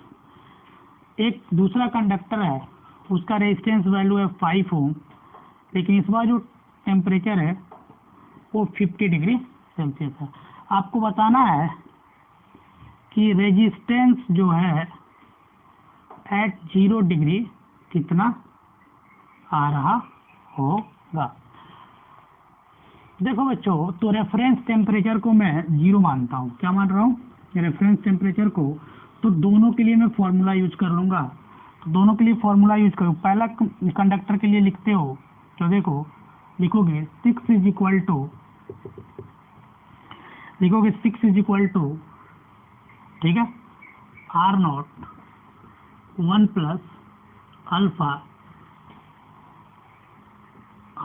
Speaker 1: एक दूसरा कंडक्टर है, उसका रेजिस्टेंस वैल्यू है 5 ओम, लेकिन इस बार जो टेम्परेचर है वो 50 डिग्री सेल्सियस है। आपको बताना है कि रेजिस्टेंस जो है एट 0 डिग्री कितना आ रहा होगा। देखो बच्चों, तो रेफरेंस टेम्परेचर को मैं 0 मानता हूँ। क्या मान रहा हूँ? रेफरेंस टेम्परेचर को। तो दोनों के लिए मैं फॉर्मूला यूज कर लूंगा। तो दोनों के लिए फॉर्मूला यूज करूँ। पहला कंडक्टर के लिए लिखते हो तो देखो, लिखोगे 6 इज इक्वल टू, ठीक है, R naught 1 plus alpha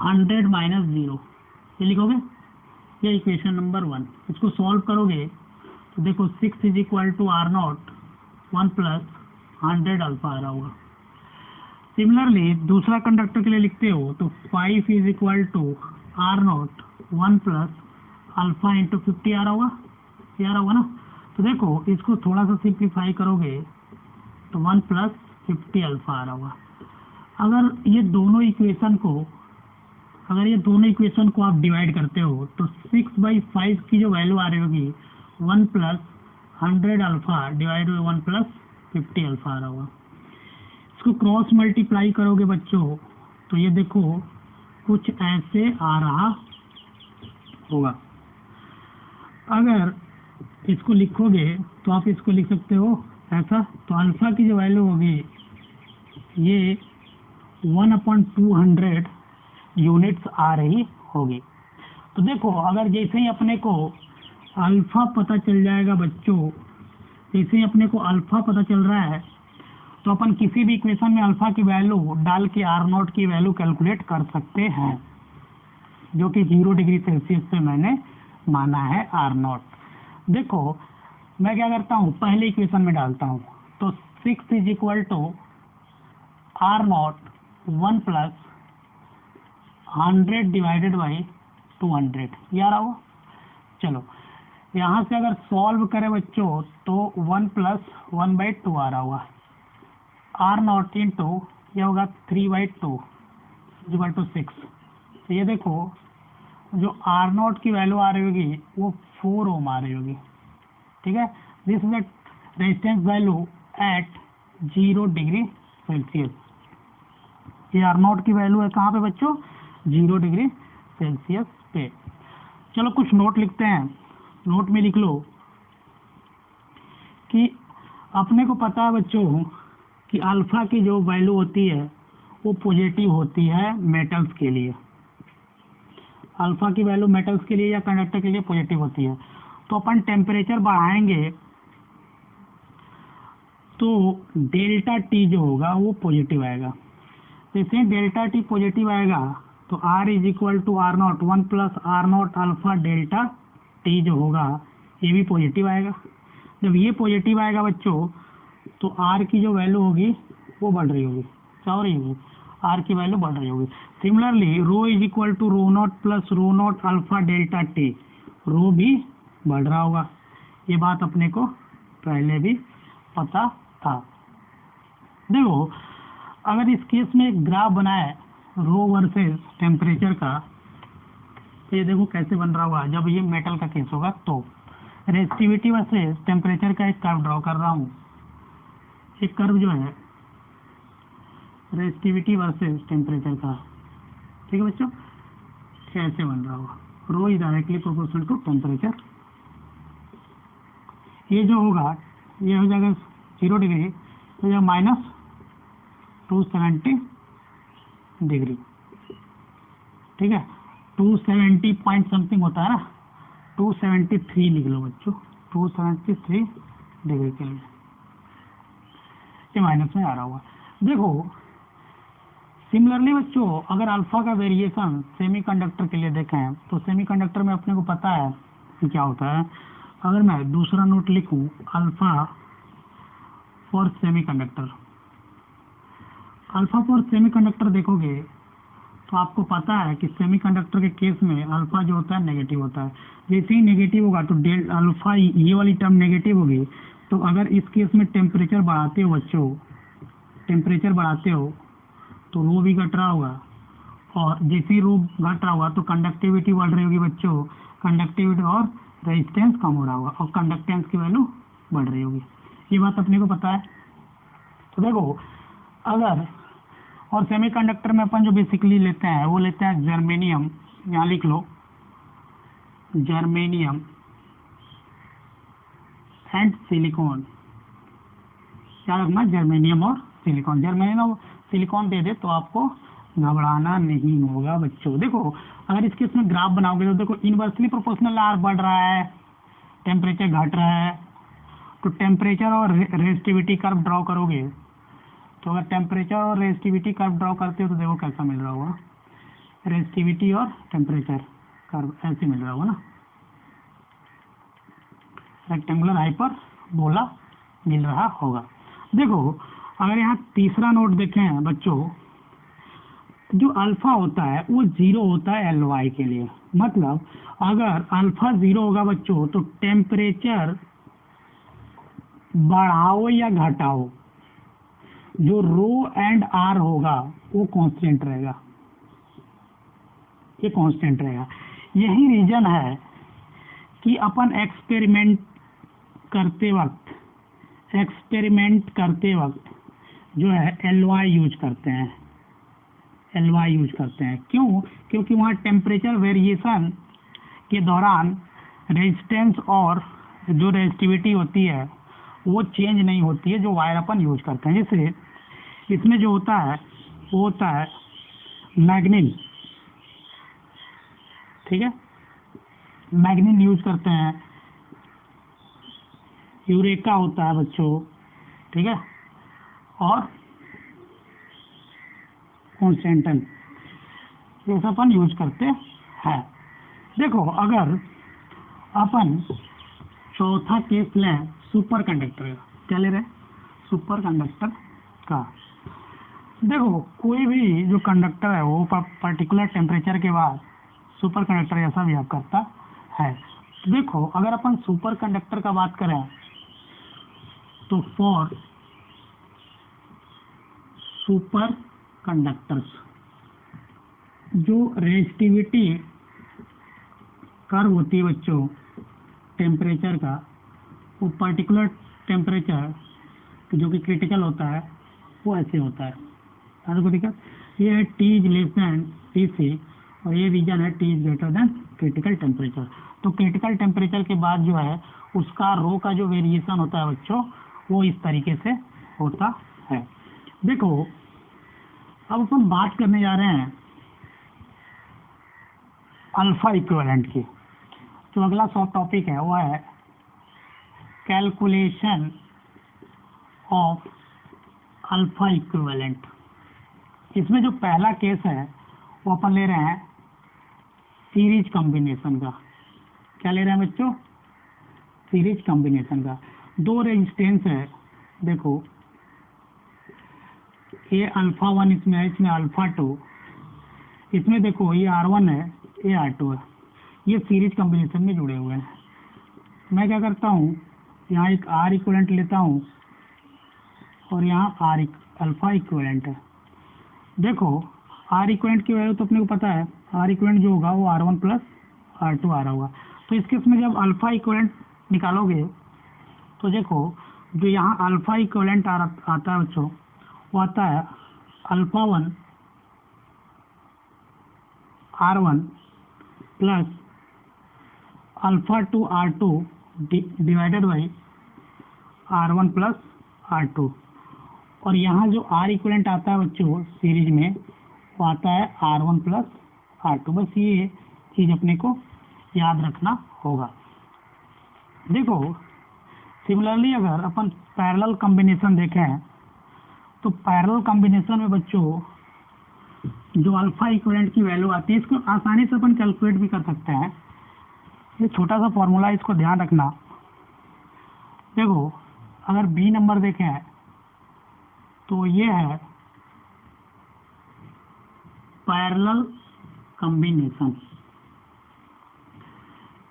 Speaker 1: 100 minus 0, ये लिखोगे। ये इक्वेशन नंबर 1। इसको सॉल्व करोगे तो देखो 6 is equal to R naught 1 plus 100 alpha आ रहा होगा। सिमिलरली दूसरा कंडक्टर के लिए लिखते हो तो 5 is equal to R naught 1 plus alpha into 50 आ रहा होगा, ये आ रहा होगा ना। तो देखो इसको थोड़ा सा सिंप्लीफाई करोगे तो 1 प्लस 50 अल्फा आ रहा होगा। अगर ये दोनों इक्वेशन को आप डिवाइड करते हो तो 6/5 की जो वैल्यू आ रही होगी 1 plus 100 alpha divide by 1 plus 50 alpha आ रहा होगा। इसको क्रॉस मल्टीप्लाई करोगे बच्चों तो ये देखो कुछ ऐसे आ रहा होगा। अगर इसको लिखोगे तो आप इसको लिख सकते हो ऐसा। तो अल्फा की जो वैल्यू होगी ये 1/200 यूनिट्स आ रही होगी। तो देखो, अगर जैसे ही अपने को अल्फा पता चल जाएगा बच्चों, जैसे ही अपने को अल्फा पता चल रहा है तो अपन किसी भी इक्वेशन में अल्फा की वैल्यू डाल के आर नॉट की वैल्यू कैलकुलेट कर सकते हैं, जो कि 0 डिग्री सेल्सियस से मैंने माना है आर नॉट। देखो मैं क्या करता हूँ, पहले इक्वेशन में डालता हूँ। तो 6 is equal to R naught 1 plus 100 divided by 200, ये आ रहा होगा। चलो यहाँ से अगर सॉल्व करें बच्चों तो 1 प्लस 1/2 आ रहा होगा। आर नॉट इंटू ये होगा 3/2 इक्वल टू 6। तो ये देखो जो आर नॉट की वैल्यू आ रही होगी वो 4 ओम आ रही होगी, ठीक है। This is the resistance value at 0 degree Celsius. ये आर नॉट की वैल्यू है कहाँ पे बच्चों? 0 डिग्री सेल्सियस पे। चलो कुछ नोट लिखते हैं। नोट में लिख लो कि अपने को पता है बच्चों कि अल्फा की जो वैल्यू होती है वो पॉजिटिव होती है मेटल्स के लिए। अल्फा की वैल्यू मेटल्स के लिए या कंडक्टर के लिए पॉजिटिव होती है। तो अपन टेम्परेचर बढ़ाएंगे तो डेल्टा टी जो होगा वो पॉजिटिव आएगा। जैसे डेल्टा टी पॉजिटिव आएगा तो R is equal to R naught 1 plus R naught alpha delta T जो होगा ये भी पॉजिटिव आएगा। जब ये पॉजिटिव आएगा बच्चों तो आर की जो वैल्यू होगी वो बढ़ रही होगी। क्या हो रही होगी? आर की वैल्यू बढ़ रही होगी। Similarly rho is equal to rho naught plus rho naught alpha delta T, rho भी बढ़ रहा होगा। ये बात अपने को पहले भी पता था। देखो अगर इस केस में एक ग्राफ बनाए रो वर्सेस टेम्परेचर का, तो ये देखो कैसे बन रहा होगा। जब ये मेटल का केस होगा तो रेजिस्टिविटी वर्सेस टेम्परेचर का एक कर्व ड्रॉ कर रहा हूँ। एक कर्व जो है रेजिस्टिविटी वर्सेस टेम्परेचर का, ठीक है बच्चों, कैसे बन रहा होगा। Rho is directly proportional to temperature. ये जो होगा ये हो जाएगा 0 डिग्री तो यह माइनस 270 डिग्री, ठीक है। 270 पॉइंट समथिंग होता है ना, 273 लिख लो बच्चों, 273 डिग्री के लिए ये माइनस में आ रहा होगा। देखो सिमिलरली बच्चों अगर अल्फा का वेरिएशन सेमीकंडक्टर के लिए देखें तो सेमीकंडक्टर में अपने को पता है कि क्या होता है। अगर मैं दूसरा नोट लिखूं alpha for semiconductor, alpha for semiconductor देखोगे तो आपको पता है कि सेमीकंडक्टर के केस में अल्फा जो होता है नेगेटिव होता है। जैसे ही नेगेटिव होगा तो डेल अल्फा, ये वाली टर्म नेगेटिव होगी। तो अगर इस केस में टेम्परेचर बढ़ाते हो बच्चों, टेम्परेचर बढ़ाते हो तो रो भी घट रहा होगा, और जैसे ही रो घट रहा होगा तो कंडक्टिविटी बढ़ रही होगी बच्चों, कंडक्टिविटी और रेजिस्टेंस कम हो रहा होगा और कंडक्टेंस की वैल्यू बढ़ रही होगी। ये बात अपने को पता है। तो देखो अगर, और सेमीकंडक्टर में अपन जो बेसिकली लेते हैं वो लेते हैं जर्मेनियम, यहाँ लिख लो जर्मेनियम एंड सिलिकॉन। क्या रखना, जर्मेनियम और सिलिकॉन। जर्मेनियम और सिलिकॉन दे दे तो आपको घबराना नहीं होगा बच्चों। देखो अगर इसके इसमें ग्राफ बनाओगे तो देखो इनवर्सली प्रोपोर्शनल आर बढ़ रहा है, टेम्परेचर घट रहा है, तो टेम्परेचर और रेजिस्टिविटी कर्व ड्रॉ करोगे तो अगर टेम्परेचर और रेजिस्टिविटी कर्व ड्रॉ करते हो तो देखो कैसा मिल रहा होगा, रेजिस्टिविटी और टेम्परेचर कर्व ऐसे मिल रहा होगा ना, रेक्टेंगुलर हाइपरबोला मिल रहा होगा। देखो अगर यहाँ तीसरा नोट देखें बच्चों, जो अल्फा होता है वो 0 होता है एल वाई के लिए। मतलब अगर अल्फा 0 होगा बच्चों तो टेम्परेचर बढ़ाओ या घटाओ, जो रो एंड आर होगा वो कांस्टेंट रहेगा, ये कांस्टेंट रहेगा। यही रीजन है कि अपन एक्सपेरिमेंट करते वक्त जो है एल वाई यूज करते हैं, एल वाई यूज करते हैं। क्यों? क्योंकि वहाँ टेम्परेचर वेरिएशन के दौरान रेजिस्टेंस और जो रेजिस्टिविटी होती है वो चेंज नहीं होती है, जो वायर अपन यूज करते हैं। जैसे इसमें जो होता है वो होता है मैग्नीन, ठीक है, मैग्नीन यूज करते हैं, यूरेका होता है बच्चों, ठीक है, और कॉन्सेंटन, ये सब अपन यूज करते हैं। देखो अगर अपन चौथा केस लें सुपर कंडक्टर का, क्या ले रहे हैं, सुपर कंडक्टर का। देखो कोई भी जो कंडक्टर है वो पर्टिकुलर टेम्परेचर के बाद सुपर कंडक्टर ऐसा बिहेव करता है। देखो अगर अपन सुपर कंडक्टर का बात करें तो फॉर सुपर कंडक्टर्स जो रेजिस्टिविटी कर्व होती है बच्चों टेम्परेचर का, वो पर्टिकुलर टेम्परेचर जो कि क्रिटिकल होता है वो ऐसे होता है। को दिक्कत ये है T is less than Tc और ये रीजन है T is greater than critical temperature. तो क्रिटिकल टेम्परेचर के बाद जो है उसका रो का जो वेरिएशन होता है बच्चों वो इस तरीके से होता है। देखो अब अपन बात करने जा रहे हैं अल्फा इक्विवेलेंट की। जो अगला सब टॉपिक है वो है कैलकुलेशन ऑफ अल्फा इक्विवेलेंट। इसमें जो पहला केस है वो अपन ले रहे हैं सीरीज कॉम्बिनेशन का। क्या ले रहे हैं बच्चों, सीरीज कॉम्बिनेशन का। दो रेजिस्टेंस है, देखो ये अल्फा 1 इसमें है, इसमें अल्फा 2, इसमें देखो ये R1 है, ये R2 है, ये सीरीज कॉम्बिनेशन में जुड़े हुए हैं। मैं क्या करता हूँ, यहाँ एक R इक्विवेलेंट लेता हूँ और यहाँ अल्फा इक्विवेलेंट है। देखो R इक्विवेलेंट की वैल्यू तो अपने को पता है, R इक्विवेलेंट जो होगा वो R1 प्लस R2 आ रहा होगा। तो इस केस में जब अल्फा इक्विवेलेंट निकालोगे तो देखो जो यहाँ अल्फा इक्विवेलेंट आता है बच्चों वो आता है alpha 1 R1 plus alpha 2 R2 divided by R1 plus R2। और यहाँ जो R इक्विवेलेंट आता है बच्चों सीरीज में वो आता है R1 प्लस R2। बस ये चीज़ अपने को याद रखना होगा। देखो सिमिलरली अगर अपन पैरेलल कॉम्बिनेशन देखें तो पैरेलल कॉम्बिनेशन में बच्चों जो अल्फा इक्विवेलेंट की वैल्यू आती है इसको आसानी से अपन कैलकुलेट भी कर सकते हैं। ये छोटा सा फॉर्मूला इसको ध्यान रखना। देखो अगर बी नंबर देखें तो ये है पैरेलल कॉम्बिनेशन,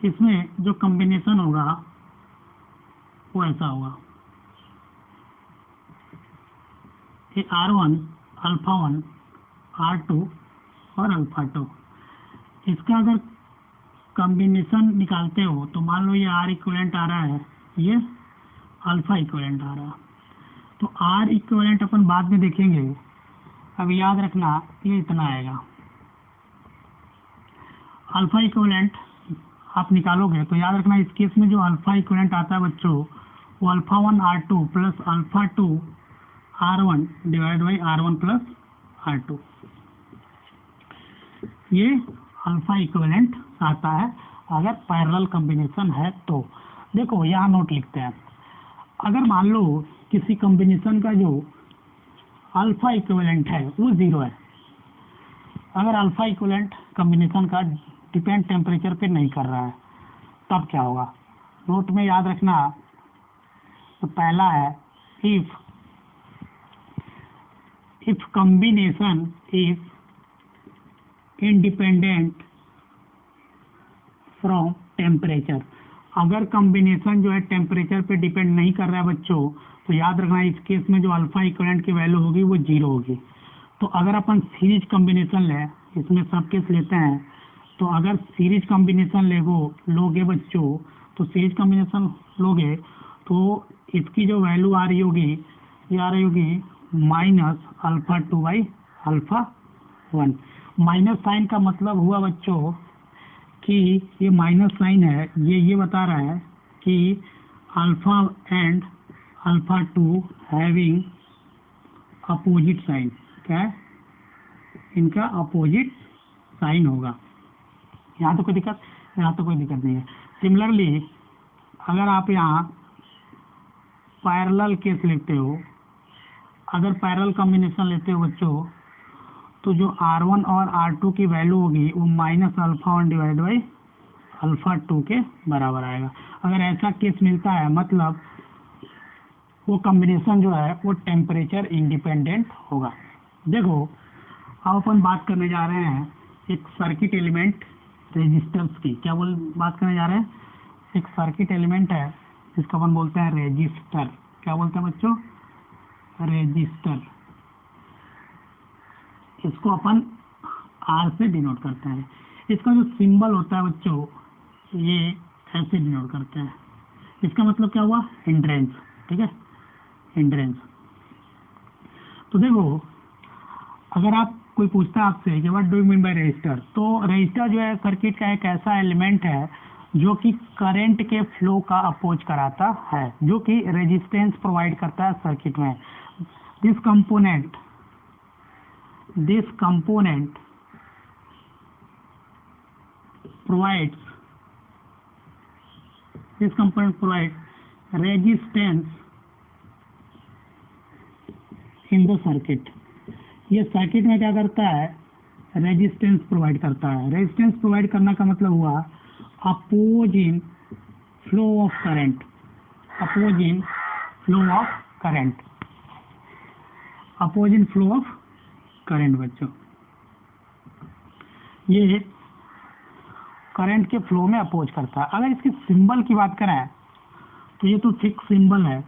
Speaker 1: इसमें जो कॉम्बिनेशन होगा वो ऐसा होगा, ये R1 अल्फा 1 R2 और अल्फा 2। इसका अगर कॉम्बिनेशन निकालते हो तो मान लो ये R इक्विवेलेंट आ रहा है, ये अल्फा इक्विवेलेंट आ रहा है, तो R इक्विवेलेंट अपन बाद में देखेंगे। अब याद रखना ये इतना आएगा। अल्फा इक्विवेलेंट आप निकालोगे तो याद रखना इस केस में जो अल्फा इक्विवेलेंट आता है बच्चों, वो alpha 1 R2 plus alpha 2 R1 divide by R1 plus R2, ये अल्फा इक्विवेलेंट आता है अगर पैरेलल कॉम्बिनेशन है तो। देखो यहाँ नोट लिखते हैं, अगर मान लो किसी कॉम्बिनेशन का जो अल्फा इक्विवेलेंट है वो 0 है, अगर अल्फा इक्विवेलेंट कॉम्बिनेशन का डिपेंड टेम्परेचर पे नहीं कर रहा है, तब क्या होगा, नोट में याद रखना। तो पहला है if combination is independent from temperature, अगर कॉम्बिनेशन जो है टेम्परेचर पे डिपेंड नहीं कर रहा है बच्चों, तो याद रखना इस केस में जो अल्फा इक्विवेलेंट की वैल्यू होगी वो 0 होगी। तो अगर अपन सीरीज कॉम्बिनेशन लें, इसमें सब केस लेते हैं, तो अगर सीरीज कॉम्बिनेशन लोगे बच्चों, तो सीरीज कॉम्बिनेशन लोगे तो इसकी जो वैल्यू आ रही होगी, ये आ रही होगी minus alpha 2 by alpha 1। Minus sign का मतलब हुआ बच्चों कि ये माइनस साइन है, ये बता रहा है कि alpha and alpha 2 having opposite sign, क्या है, इनका अपोजिट साइन होगा। यहाँ तो कोई दिक्कत, यहाँ तो कोई दिक्कत नहीं है। सिमिलरली अगर आप यहाँ पैरेलल केस लेते हो, अगर पैरेलल कॉम्बिनेशन लेते हो बच्चों, तो जो R1 और R2 की वैल्यू होगी वो minus alpha 1 divide by alpha 2 के बराबर आएगा। अगर ऐसा केस मिलता है मतलब वो कॉम्बिनेशन जो है वो टेम्परेचर इंडिपेंडेंट होगा। देखो अब अपन बात करने जा रहे हैं एक सर्किट एलिमेंट रेजिस्टेंस की। क्या बात करने जा रहे हैं, एक सर्किट एलिमेंट है जिसको अपन बोलते हैं रेजिस्टर। क्या बोलते हैं बच्चों, रेजिस्टर। इसको अपन R से डिनोट करते हैं। इसका जो सिंबल होता है बच्चों, ये ऐसे डिनोट करते हैं। इसका मतलब क्या हुआ, हिंड्रेंस, ठीक है, हिंड्रेंस। तो देखो अगर आप कोई पूछता है आपसे कि what do you mean by resistor, तो रेजिस्टर जो है सर्किट का एक ऐसा एलिमेंट है जो कि करंट के फ्लो का अपोज कराता है, जो कि रेजिस्टेंस प्रोवाइड करता है सर्किट में। This component provides resistance in the circuit। ये सर्किट में क्या करता है, रेजिस्टेंस प्रोवाइड करता है। रेजिस्टेंस प्रोवाइड करना का मतलब हुआ opposing flow of current, opposing flow of current, opposing flow of current बच्चों, ये करंट के फ्लो में अपोज करता है। अगर इसके सिंबल की बात करें तो ये तो फिक्स सिंबल है।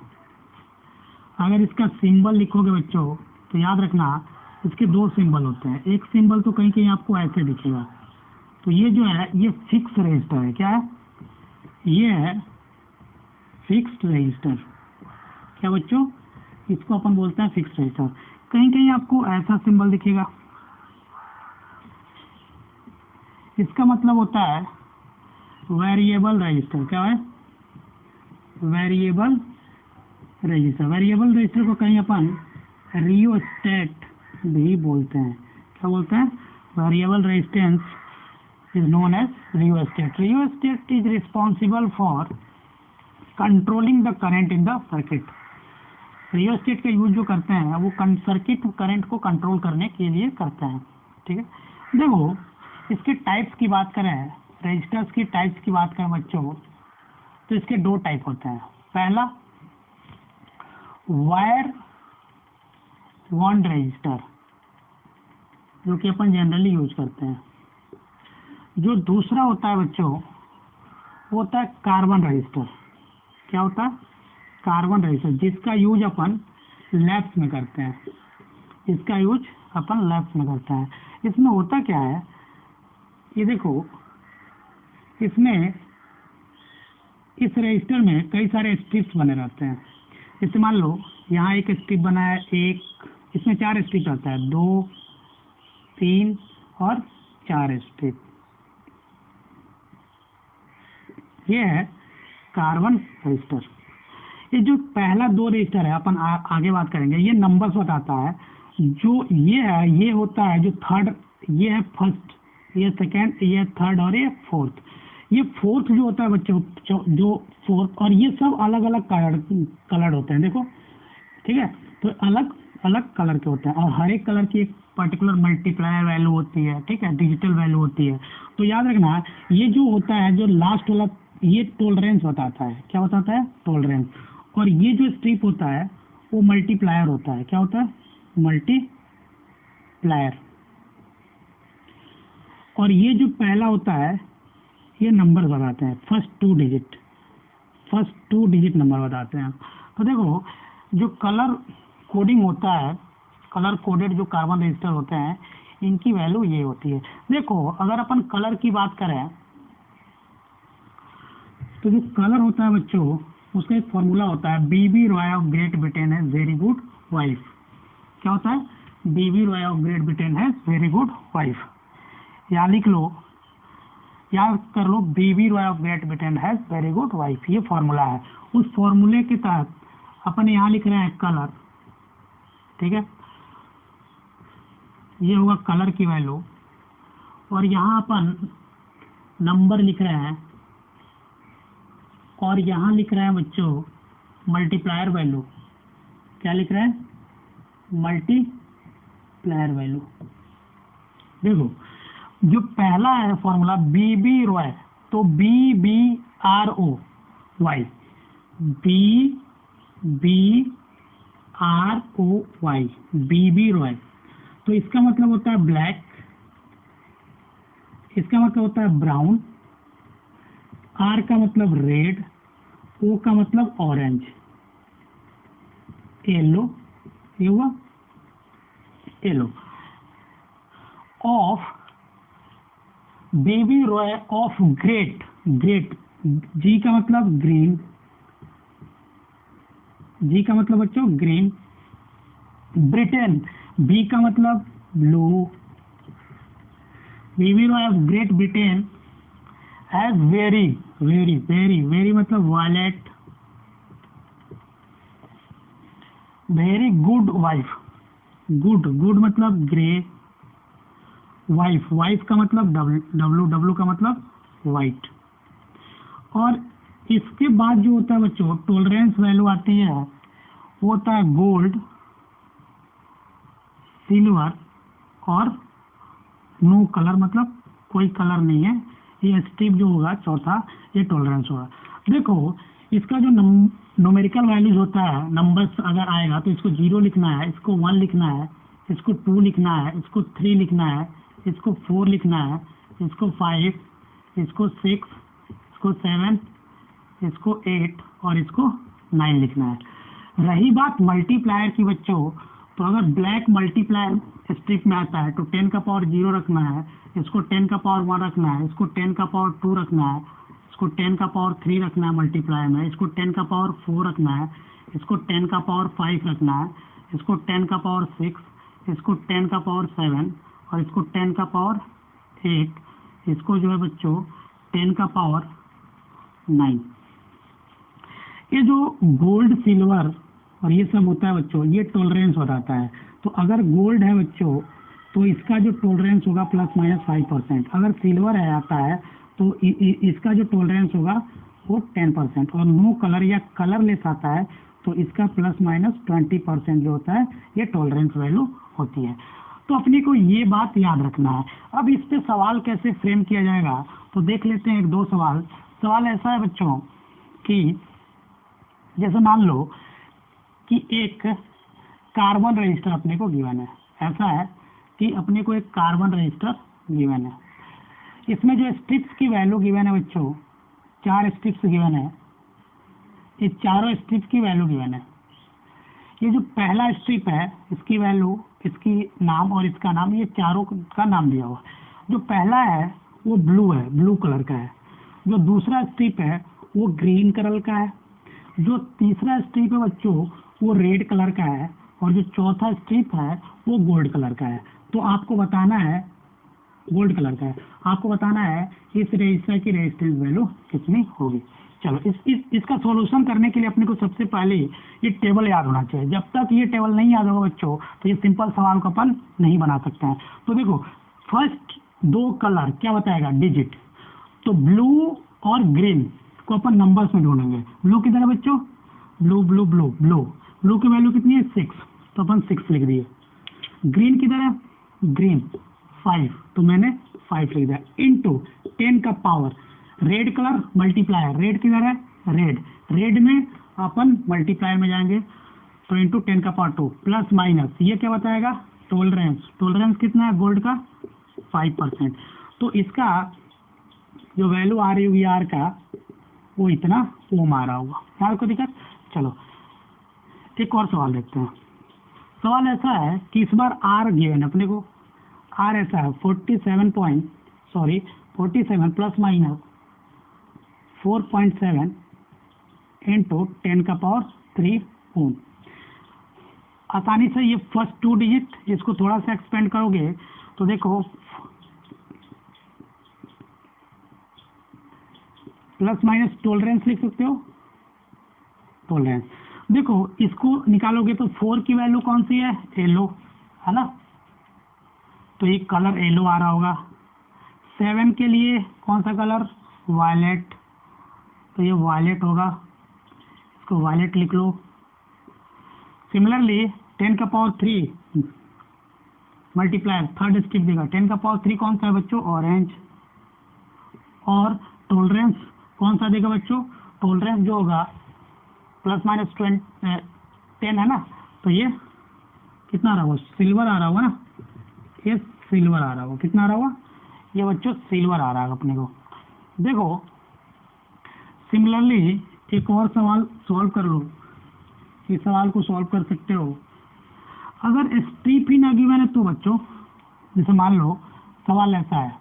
Speaker 1: अगर इसका सिंबल लिखोगे बच्चों तो याद रखना इसके दो सिंबल होते हैं। एक सिंबल तो कहीं कहीं आपको ऐसे दिखेगा, तो ये जो है ये फिक्स रेजिस्टर है। क्या है, ये है फिक्स्ड रेजिस्टर। क्या बच्चों, इसको अपन बोलते हैं फिक्स्ड रेजिस्टर। कहीं कहीं आपको ऐसा सिंबल दिखेगा, इसका मतलब होता है वेरिएबल रेजिस्टर। क्या है, वेरिएबल रेजिस्टर। वेरिएबल रेजिस्टर को कहीं अपन रियोस्टेट भी बोलते हैं। क्या बोलते हैं, variable resistance is known as rheostat. Rheostat is responsible for controlling the current in the circuit. Rheostat का यूज जो करते हैं वो सर्किट करंट को कंट्रोल करने के लिए करते हैं। ठीक है, देखो इसके टाइप्स की बात करें, रेजिस्टर्स की टाइप्स की बात करें बच्चों, तो इसके दो टाइप होते हैं। पहला वायर बॉन्ड रेजिस्टर, जो कि अपन जनरली यूज करते हैं। जो दूसरा होता है बच्चों वो होता है कार्बन रजिस्टर। क्या होता है? कार्बन रजिस्टर, जिसका यूज अपन लैब्स में करते हैं। इसका यूज अपन लैब्स में करते हैं। इसमें होता क्या है, ये देखो, इसमें इस रजिस्टर में कई सारे स्ट्रिप्स बने रहते हैं। जैसे मान लो यहाँ एक स्ट्रिप बना है, एक इसमें 4 स्ट्रिप रहता है, 2, 3 और 4 स्ट्रिप। ये है कार्बन रजिस्टर। ये जो पहला 2 रजिस्टर है अपन आगे बात करेंगे, ये नंबर्स बताता है। जो ये है ये होता है जो थर्ड, ये है फर्स्ट, ये सेकेंड, ये थर्ड और ये फोर्थ। ये फोर्थ जो होता है बच्चों, जो फोर्थ, और ये सब अलग अलग कलर होते हैं, देखो, ठीक है। तो अलग अलग कलर के होते हैं और हर एक कलर की एक पर्टिकुलर मल्टीप्लायर वैल्यू होती है, ठीक है, डिजिटल वैल्यू होती है। तो याद रखना, ये जो होता है जो लास्ट वाला, ये टॉलरेंस बताता है। क्या बताता है? टॉलरेंस। और ये जो स्ट्रिप होता है वो मल्टीप्लायर होता है। क्या होता है? मल्टीप्लायर। और ये जो पहला होता है ये नंबर बताते हैं, फर्स्ट 2 डिजिट नंबर बताते हैं। तो देखो, जो कलर कोडिंग होता है, कलर कोडेड जो कार्बन रजिस्टर होते हैं, इनकी वैल्यू ये होती है। देखो, अगर अपन कलर की बात करें तो जो कलर होता है बच्चों, उसका एक फॉर्मूला होता है, बीबी रॉय ऑफ ग्रेट ब्रिटेन है वेरी गुड वाइफ। क्या होता है? बीबी रॉय ऑफ ग्रेट ब्रिटेन है वेरी गुड वाइफ। या लिख लो, याद कर लो, बीबी रॉय ऑफ ग्रेट ब्रिटेन है वेरी गुड वाइफ, ये फॉर्मूला है। उस फॉर्मूले के तहत अपन यहाँ लिख रहे हैं कलर, ठीक है, ये होगा कलर की वैल्यू। और यहाँ अपन नंबर लिख रहे हैं और यहाँ लिख रहे हैं बच्चों मल्टीप्लायर वैल्यू। क्या लिख रहे हैं? Multiplier value. देखो, जो पहला है फॉर्मूला बीबी रॉय, तो BBROY, BBROY, बीबी रॉय। तो इसका मतलब होता है ब्लैक, इसका मतलब होता है ब्राउन, R का मतलब रेड, O का मतलब ऑरेंज, येलो, ये हुआ yellow. Of baby Roy of great, great, G का मतलब ग्रीन, G का मतलब बच्चों ग्रीन। ब्रिटेन, B का मतलब blue. Baby Roy of Great Britain has very very very very मतलब violet. Very good wife, good, good मतलब ग्रे। वाइफ, वाइफ का मतलब डब्लू, डब्लू का मतलब वाइट। और इसके बाद जो होता है बच्चों टॉलरेंस वैल्यू आती है, वो होता है गोल्ड, सिल्वर और नो कलर, मतलब कोई कलर नहीं है। ये स्ट्रिप जो होगा चौथा, ये टॉलरेंस होगा। देखो, इसका जो न्यूमेरिकल वैल्यूज होता है, नंबर्स अगर आएगा तो इसको 0 लिखना है, इसको 1 लिखना है, इसको 2 लिखना है, इसको 3 लिखना है, इसको 4 लिखना है, इसको 5, इसको 6, इसको 7, इसको 8 और इसको 9 लिखना है। रही बात मल्टीप्लायर की बच्चों, तो अगर ब्लैक मल्टीप्लायर स्ट्रिप में आता है तो 10 का पावर 0 रखना है, इसको 10 का पावर 1 रखना है, इसको 10 का पावर 2 रखना है, इसको 10 का पावर 3 रखना है मल्टीप्लायर में, इसको 10 का पावर 4 रखना है, इसको 10 का पावर 5 रखना है, इसको 10 का पावर 6, इसको 10 का पावर 7 और इसको 10 का पावर 8, इसको जो है बच्चों 10 का पावर 9। ये जो गोल्ड, सिल्वर और ये सब होता है बच्चों, ये टॉलरेंस बताता है। तो अगर गोल्ड है बच्चों तो इसका जो टॉलरेंस होगा ±5%। अगर सिल्वर है आता है तो इसका जो टॉलरेंस होगा वो 10%। और नो कलर या कलरलेस आता है तो इसका ±20% जो होता है ये टॉलरेंस वैल्यू होती है। तो अपने को ये बात याद रखना है। अब इस पे सवाल कैसे फ्रेम किया जाएगा तो देख लेते हैं 1-2 सवाल। सवाल ऐसा है बच्चों कि जैसे मान लो कि एक कार्बन रजिस्टर अपने को गिवन है, ऐसा है कि अपने को एक कार्बन रजिस्टर गिवन है, इसमें जो स्ट्रिप्स की वैल्यू गिवन है बच्चों, 4 स्ट्रिप्स गिवन है, ये चारों स्ट्रिप की वैल्यू गिवन है। ये जो पहला स्ट्रिप है इसकी वैल्यू, इसकी नाम और इसका नाम, ये चारों का नाम दिया हुआ। जो पहला है वो ब्लू है, ब्लू कलर का है। जो दूसरा स्ट्रिप है वो ग्रीन कलर का है। जो तीसरा स्ट्रिप है बच्चों वो रेड कलर का है, और जो चौथा स्ट्रिप है वो गोल्ड कलर का है। तो आपको बताना है, गोल्ड कलर का है, आपको बताना है इस रजिस्टर की रेजिस्टेंस वैल्यू कितनी होगी। चलो इसका सॉल्यूशन करने के लिए अपने को सबसे पहले ये टेबल याद होना चाहिए। जब तक ये टेबल नहीं याद होगा बच्चों तो ये सिंपल सवाल को अपन नहीं बना सकते हैं। तो देखो फर्स्ट 2 कलर क्या बताएगा, डिजिट। तो ब्लू और ग्रीन को अपन नंबर्स में ढूंढेंगे। ब्लू किधर है बच्चों, blue blue blue blue, blue की वैल्यू कितनी है 6, तो अपन 6 लिख दिए। ग्रीन किधर है, ग्रीन 5, तो मैंने 5 लिख दिया, इनटू 10 का power red colour multiplier, red किधर है, रेड, रेड में अपन मल्टीप्लायर में जाएंगे तो इंटू 10 का पावर 2 प्लस माइनस, ये क्या बताएगा, टॉलरेंस, टॉलरेंस कितना है गोल्ड का 5%। तो इसका जो वैल्यू आ रही होगी आर का वो इतना ओम आ रहा होगा। यार को दिक्कत। चलो एक और सवाल देखते हैं। सवाल ऐसा है कि इस बार आर गिवन अपने को, आर ऐसा है 47 प्लस माइनस 4.7 इंटू 10 का पावर 3 ओम। आसानी से ये फर्स्ट 2 डिजिट इसको थोड़ा सा एक्सपेंड करोगे तो देखो प्लस माइनस टॉलरेंस लिख सकते हो, टॉलरेंस। देखो इसको निकालोगे तो 4 की वैल्यू कौन सी है, येलो है ना, तो ये कलर येलो आ रहा होगा। 7 के लिए कौन सा कलर, वायलेट, तो ये वायलेट होगा, इसको वायलेट लिख लो। सिमिलरली 10 का पावर 3 मल्टीप्लायर थर्ड स्टेप देगा, 10 का पावर 3 कौन सा है बच्चों, ऑरेंज। और टॉलरेंस कौन सा देगा बच्चों, टॉलरेंस जो होगा प्लस माइनस 10 है ना, तो ये कितना आ रहा होगा, सिल्वर आ रहा होगा ना, ये सिल्वर आ रहा होगा, कितना आ रहा होगा ये बच्चों, सिल्वर आ रहा है अपने को। देखो सिमिलरली एक और सवाल सॉल्व कर लो, इस सवाल को सॉल्व कर सकते हो। अगर स्ट्रिप ही ना गिवन है तो बच्चों, जैसे मान लो सवाल ऐसा है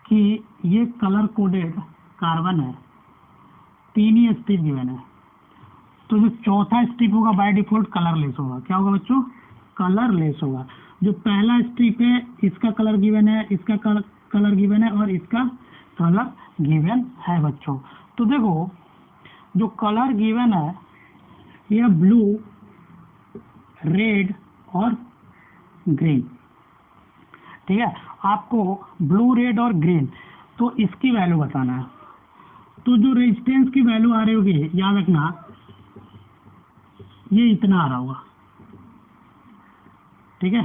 Speaker 1: कि ये कलर कोडेड कार्बन है, 3 ही स्ट्रिप गिवन है, तो जो चौथा स्ट्रिप होगा बाय डिफॉल्ट कलरलेस होगा। क्या होगा बच्चों, कलरलेस होगा। जो पहला स्ट्रिप है इसका कलर गिवन है, इसका कलर गिवन है और इसका कलर गिवन है बच्चों। तो देखो जो कलर गिवन है यह ब्लू, रेड और ग्रीन, ठीक है। आपको ब्लू, रेड और ग्रीन, तो इसकी वैल्यू बताना है। तो जो रेजिस्टेंस की वैल्यू आ रही होगी याद रखना, ये इतना आ रहा होगा, ठीक है।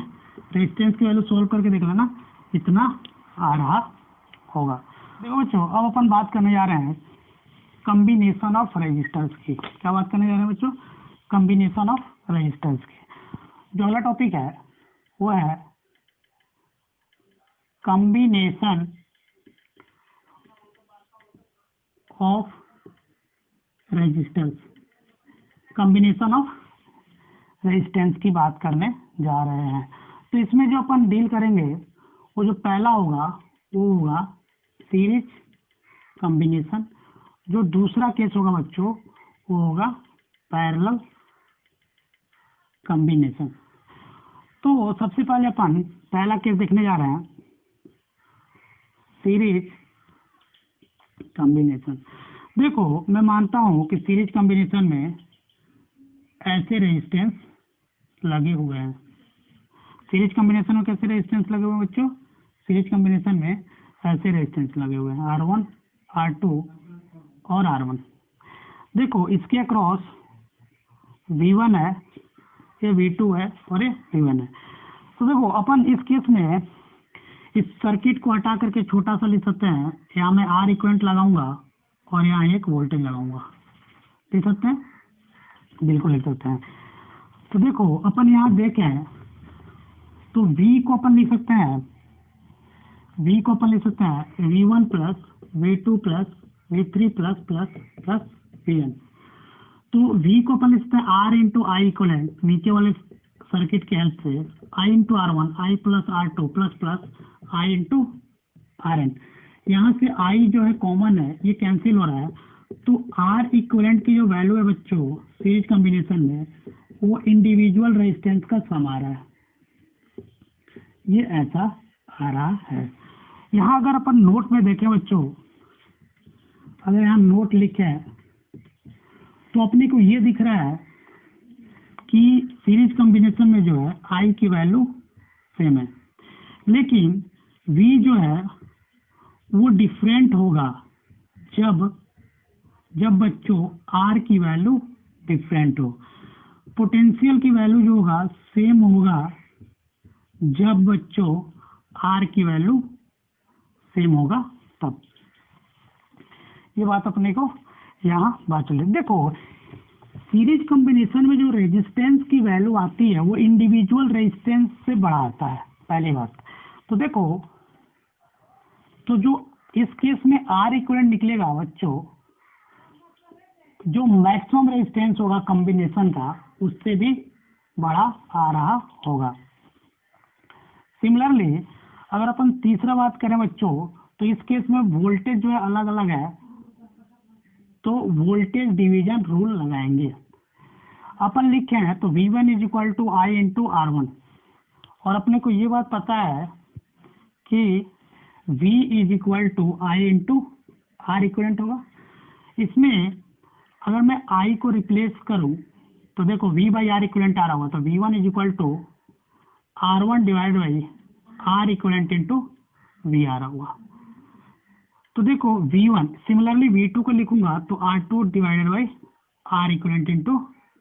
Speaker 1: रेजिस्टेंस की वैल्यू सोल्व करके देख लेना, इतना आ रहा होगा। देखो बच्चों अब अपन बात करने जा रहे हैं कॉम्बिनेशन ऑफ रेजिस्टेंस की। क्या बात करने जा रहे हैं बच्चों, कॉम्बिनेशन ऑफ रेजिस्टेंस की। जो अगला टॉपिक है वो है combination of resistance, combination of resistance की बात करने जा रहे हैं। तो इसमें जो अपन डील करेंगे वो जो पहला होगा वो होगा सीरीज कॉम्बिनेशन, जो दूसरा केस होगा बच्चों वो होगा पैरेलल कॉम्बिनेशन। तो सबसे पहले अपन पहला केस देखने जा रहे हैं, सीरीज कॉम्बिनेशन। देखो मैं मानता हूं कि सीरीज कॉम्बिनेशन में ऐसे रेजिस्टेंस लगे हुए हैं। सीरीज कॉम्बिनेशन में कैसे रेजिस्टेंस लगे हुए हैं बच्चों, सीरीज कॉम्बिनेशन में ऐसे रेजिस्टेंस लगे हुए हैं R1, R2 और R1। देखो इसके अक्रॉस V1 है, ये V2 है और ये V1 है। तो देखो अपन इस केस में इस सर्किट को हटा करके छोटा सा लिख सकते हैं, यहाँ मैं R इक्विवेलेंट लगाऊंगा और यहाँ एक वोल्टेज लगाऊंगा, लिख सकते हैं, बिल्कुल लिख सकते हैं। तो देखो अपन यहाँ देखें तो V को अपन लिख सकते हैं, V को अपन लिख सकते हैं V1 plus V2 plus V3 plus plus plus Vn। तो V को अपन लिख सकते हैं R इंटू आई इक्वलेंट नीचे वाले सर्किट के हेल्प से I into R1 I plus R2 plus plus I into Rn। यहाँ से I जो है कॉमन है, ये कैंसिल हो रहा है, तो R इक्वलेंट की जो वैल्यू है बच्चों सीरीज कॉम्बिनेशन में, वो इंडिविजुअल रेजिस्टेंस का सम आ रहा है, ये ऐसा आ रहा है। यहाँ अगर अपन नोट में देखें बच्चों, अगर यहाँ नोट लिखे तो अपने को ये दिख रहा है कि सीरीज कॉम्बिनेशन में जो है I की वैल्यू सेम है, लेकिन V जो है वो डिफरेंट होगा जब बच्चों R की वैल्यू डिफरेंट हो। पोटेंशियल की वैल्यू जो होगा सेम होगा जब बच्चों R की वैल्यू सेम होगा तब। ये बात अपने को यहाँ बात चले। देखो सीरीज कॉम्बिनेशन में जो रेजिस्टेंस की वैल्यू आती है वो इंडिविजुअल रेजिस्टेंस से बड़ा आता है, पहली बात। तो देखो, तो जो इस केस में R इक्विवेलेंट निकलेगा बच्चों, जो मैक्सिमम रेजिस्टेंस होगा कॉम्बिनेशन का उससे भी बड़ा आ रहा होगा। सिमिलरली अगर अपन तीसरा बात करें बच्चों, तो इस केस में वोल्टेज जो है अलग अलग है, तो वोल्टेज डिवीजन रूल लगाएंगे। अपन लिखे हैं तो V1 is equal to I into R1, और अपने को ये बात पता है कि V is equal to I into R equivalent होगा। इसमें अगर मैं I को रिप्लेस करूं तो देखो V बाई R इक्विवेलेंट आ रहा होगा, तो V1 is equal to R1 divide by R equivalent into V आ रहा होगा। तो देखो V1, सिमिलरली V2 को लिखूंगा तो R2 divided by R equivalent into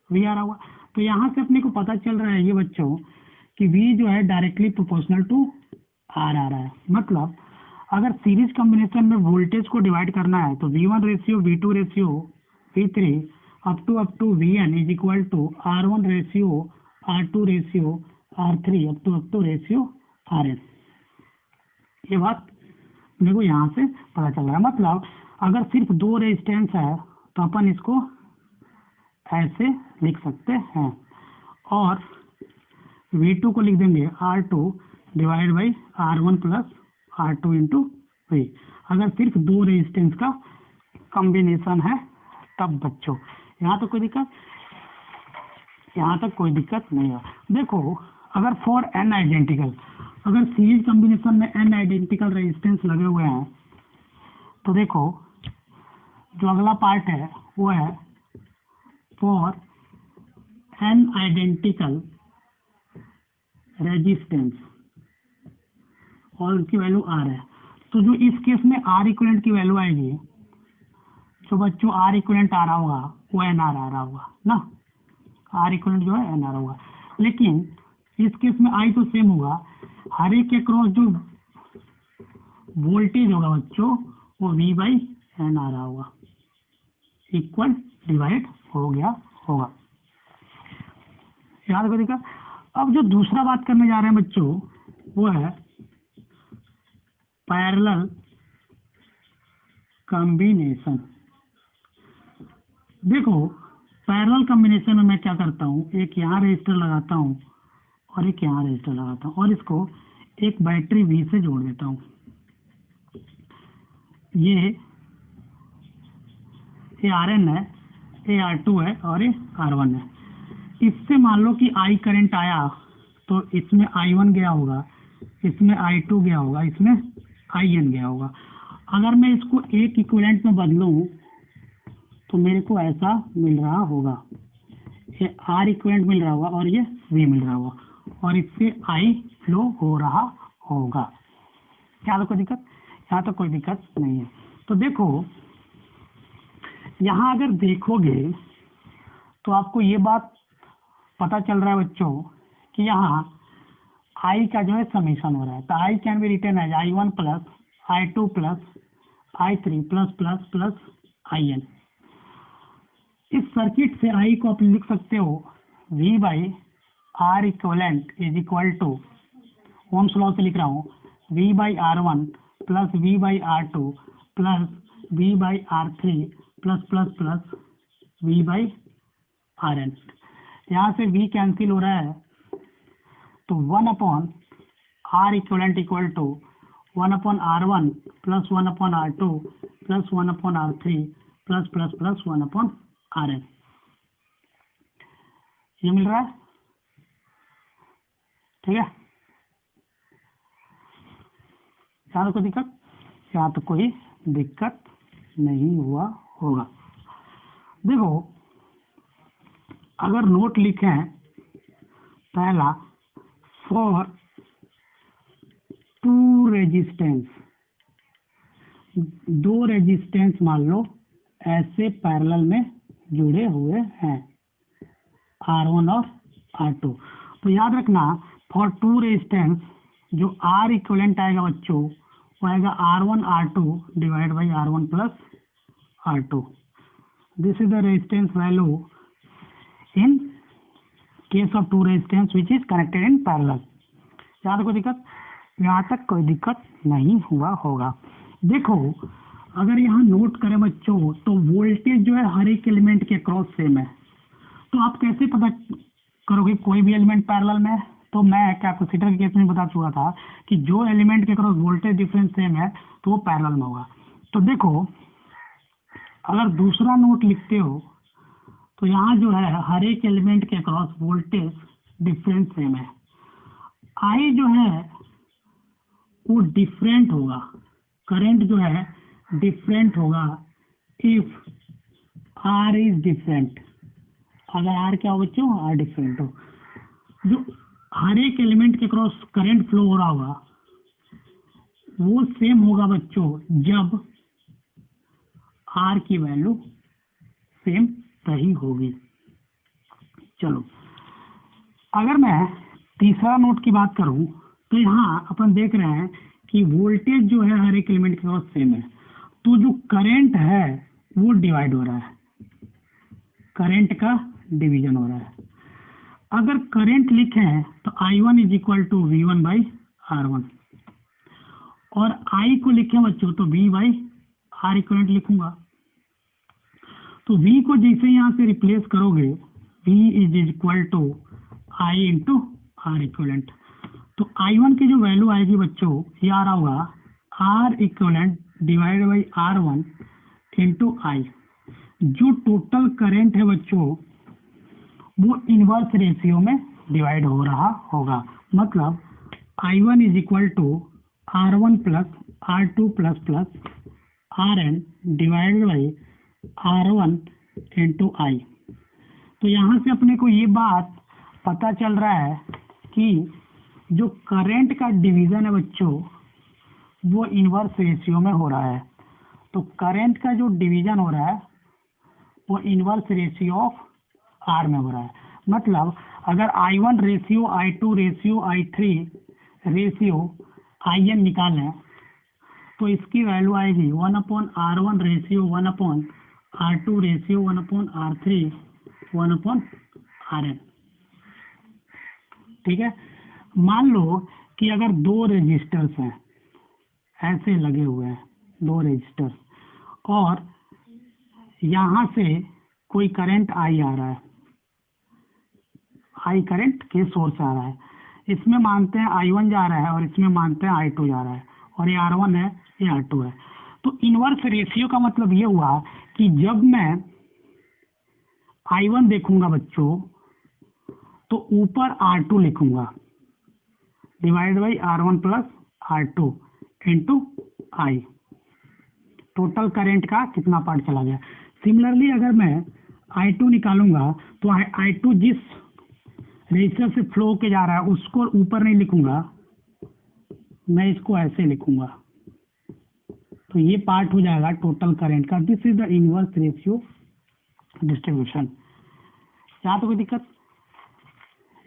Speaker 1: V आ रहा होगा। तो यहाँ से अपने को पता चल रहा है ये बच्चों कि V जो है डायरेक्टली प्रोपोर्शनल टू R आ रहा है। मतलब अगर सीरीज कॉम्बिनेशन में वोल्टेज को डिवाइड करना है तो V1 ratio V2 ratio V3 up to Vn is equal to R1 ratio R2 ratio R3 up to ratio Rn। ये बात मेरे को यहाँ से पता चल रहा है। मतलब अगर सिर्फ दो रेजिस्टेंस है तो अपन इसको ऐसे लिख सकते हैं, और V2 को लिख देंगे R2 divide by R1 plus R2 into V। अगर सिर्फ दो रेजिस्टेंस का कॉम्बिनेशन है तब बच्चों, यहाँ तक कोई दिक्कत नहीं है। देखो अगर फॉर n आइडेंटिकल, अगर सीरीज कॉम्बिनेशन में n आइडेंटिकल रेजिस्टेंस लगे हुए हैं तो देखो जो अगला पार्ट है वो है फॉर n आइडेंटिकल रेजिस्टेंस और उसकी वैल्यू R है। तो जो इस केस में R इक्विवेलेंट की वैल्यू आएगी, जो बच्चों R इक्विवेलेंट आ रहा होगा वो NR आ रहा होगा ना, R इक्विवेलेंट जो है NR होगा। लेकिन इस केस में I तो सेम होगा, हर एक के क्रॉस जो वोल्टेज होगा बच्चों वो V बाई एन आ रहा होगा, इक्वल डिवाइड हो गया होगा। याद करिएगा। अब जो दूसरा बात करने जा रहे हैं बच्चों वो है पैरेलल कॉम्बिनेशन। देखो पैरेलल कॉम्बिनेशन में मैं क्या करता हूँ, एक यहाँ रजिस्टर लगाता हूँ और एक यहाँ रजिस्टर लगाता हूँ और इसको एक बैटरी V से जोड़ देता हूँ। ये Rn है, ये R2 है और ये R1 है। इससे मान लो कि I करंट आया तो इसमें I1 गया होगा, इसमें I2 गया होगा, इसमें In गया होगा। अगर मैं इसको एक इक्विवेलेंट में बदलूं तो मेरे को ऐसा मिल रहा होगा, ये R इक्विवेलेंट मिल रहा होगा और ये V मिल रहा होगा और इससे I फ्लो हो रहा होगा। क्या तो कोई दिक्कत? यहाँ तो कोई दिक्कत नहीं है। तो देखो यहाँ अगर देखोगे तो आपको ये बात पता चल रहा है बच्चों कि यहाँ I का जो है समीशन हो रहा है। तो I can be written as I1 plus I2 plus I3 plus plus plus In। इस सर्किट से I को आप लिख सकते हो V by R equivalent is equal to ohm's law से लिख रहा हूँ, V by R1 plus V by R2 plus V by R3 plus plus plus V by Rn। यहाँ से V कैंसिल हो रहा है, तो 1 upon R equivalent equal to 1 upon R1 plus 1 upon R2 plus 1 upon R3 plus plus plus 1 upon Rn। ये मिल रहा है, ठीक है। यहाँ तो कोई दिक्कत, यहाँ तो कोई दिक्कत नहीं हुआ होगा। देखो अगर नोट लिखें पहला, फॉर टू रेजिस्टेंस, दो रेजिस्टेंस मान लो ऐसे पैरेलल में जुड़े हुए हैं, R1 और R2। तो याद रखना फॉर टू रेजिस्टेंस जो R इक्वलेंट आएगा बच्चों वो आएगा R1 R2 divide by R1 plus R2। This is the resistance value in case of two resistance which is connected in parallel. यहाँ तक कोई दिक्कत, यहाँ तक कोई दिक्कत नहीं हुआ होगा। देखो अगर यहाँ नोट करें बच्चों तो वोल्टेज जो है हर एक एलिमेंट के क्रॉस सेम है, तो आप कैसे पता करोगे कोई भी एलिमेंट पैरेलल में है? तो मैं कैपेसिटर के केस में बता चुका था कि जो एलिमेंट के क्रॉस वोल्टेज डिफरेंस सेम है तो वो पैरेलल में होगा। तो देखो अगर दूसरा नोट लिखते हो तो यहाँ जो है हर एक एलिमेंट के क्रॉस वोल्टेज डिफरेंस सेम है, आई जो है वो डिफरेंट होगा, करंट जो है डिफरेंट होगा इफ आर इज डिफरेंट। अगर आर क्या हो बच्चों, आर डिफरेंट हो, जो हर एक एलिमेंट के क्रॉस करंट फ्लो हो रहा होगा वो सेम होगा बच्चों जब आर की वैल्यू सेम सही होगी। चलो अगर मैं तीसरा नोट की बात करूं तो यहाँ अपन देख रहे हैं कि वोल्टेज जो है हर एक एलिमेंट के क्रॉस सेम है, तो जो करंट है वो डिवाइड हो रहा है, करंट का डिवीजन हो रहा है। अगर करंट लिखें तो I1 is equal to V1 by R1, और I को लिखें बच्चों तो V बाई R इक्वलेंट लिखूंगा। तो V को जैसे यहाँ से रिप्लेस करोगे V is equal to I into R equivalent, तो I1 की जो वैल्यू आएगी बच्चों ये आ रहा होगा R equivalent divide by R1 into I। जो टोटल करंट है बच्चों वो इनवर्स रेशियो में डिवाइड हो रहा होगा, मतलब I1 is equal to R1 plus R2 plus plus Rn divide by R1 into I। तो यहाँ से अपने को ये बात पता चल रहा है कि जो करंट का डिवीजन है बच्चों वो इनवर्स रेशियो में हो रहा है। तो करंट का जो डिवीजन हो रहा है वो इनवर्स रेशियो ऑफ R में हो रहा है, मतलब अगर I1 ratio I2 ratio I3 ratio IN निकालें तो इसकी वैल्यू आएगी 1 upon R1 ratio 1 upon R2 ratio 1 upon R3 1 upon Rn। ठीक है, मान लो कि अगर दो रेजिस्टर्स हैं ऐसे लगे हुए हैं, दो रेजिस्टर्स, और यहाँ से कोई करंट आई आ रहा है, आई करंट के सोर्स आ रहा है, इसमें मानते हैं I1 जा रहा है और इसमें मानते हैं I2 जा रहा है, और ये R1 है ये R2 है। तो इनवर्स रेशियो का मतलब ये हुआ कि जब मैं I1 देखूंगा बच्चों तो ऊपर R2 लिखूंगा divide by R1 plus R2 into I, total current का कितना पार्ट चला गया। सिमिलरली अगर मैं I2 निकालूंगा तो I2 जिस रेजिस्टर से फ्लो के जा रहा है उसको ऊपर नहीं लिखूंगा, मैं इसको ऐसे लिखूंगा, तो ये पार्ट हो जाएगा टोटल करंट का। This is the inverse ratio distribution. यहाँ तो कोई दिक्कत,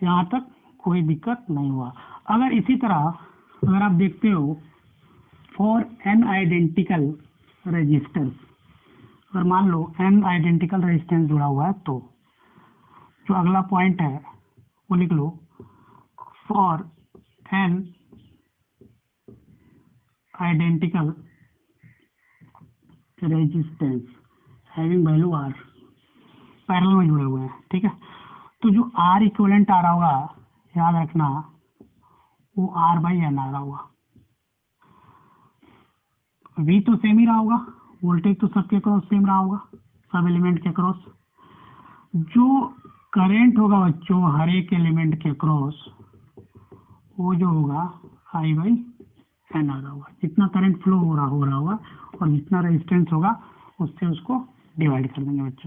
Speaker 1: यहाँ तक कोई दिक्कत नहीं हुआ। अगर इसी तरह अगर आप देखते हो फॉर n आइडेंटिकल रेजिस्टेंस, अगर मान लो n आइडेंटिकल रेजिस्टेंस जुड़ा हुआ है तो जो अगला पॉइंट है वो लिख लो, for n identical resistance having value R, parallel में जुड़े हुए हैं, ठीक है। तो जो आर इक्विवेलेंट आ रहा होगा, याद रखना, वो आर बाई एन आ रहा होगा। वी तो सेम ही रहा होगा, वोल्टेज तो सबके क्रॉस सेम रहा होगा, सब एलिमेंट के क्रॉस। जो करंट होगा बच्चों हर एक एलिमेंट के क्रॉस, वो जो होगा आई बाई एन आ रहा होगा। जितना करंट फ्लो हो रहा होगा और जितना रेजिस्टेंस होगा उससे उसको डिवाइड कर देंगे बच्चों।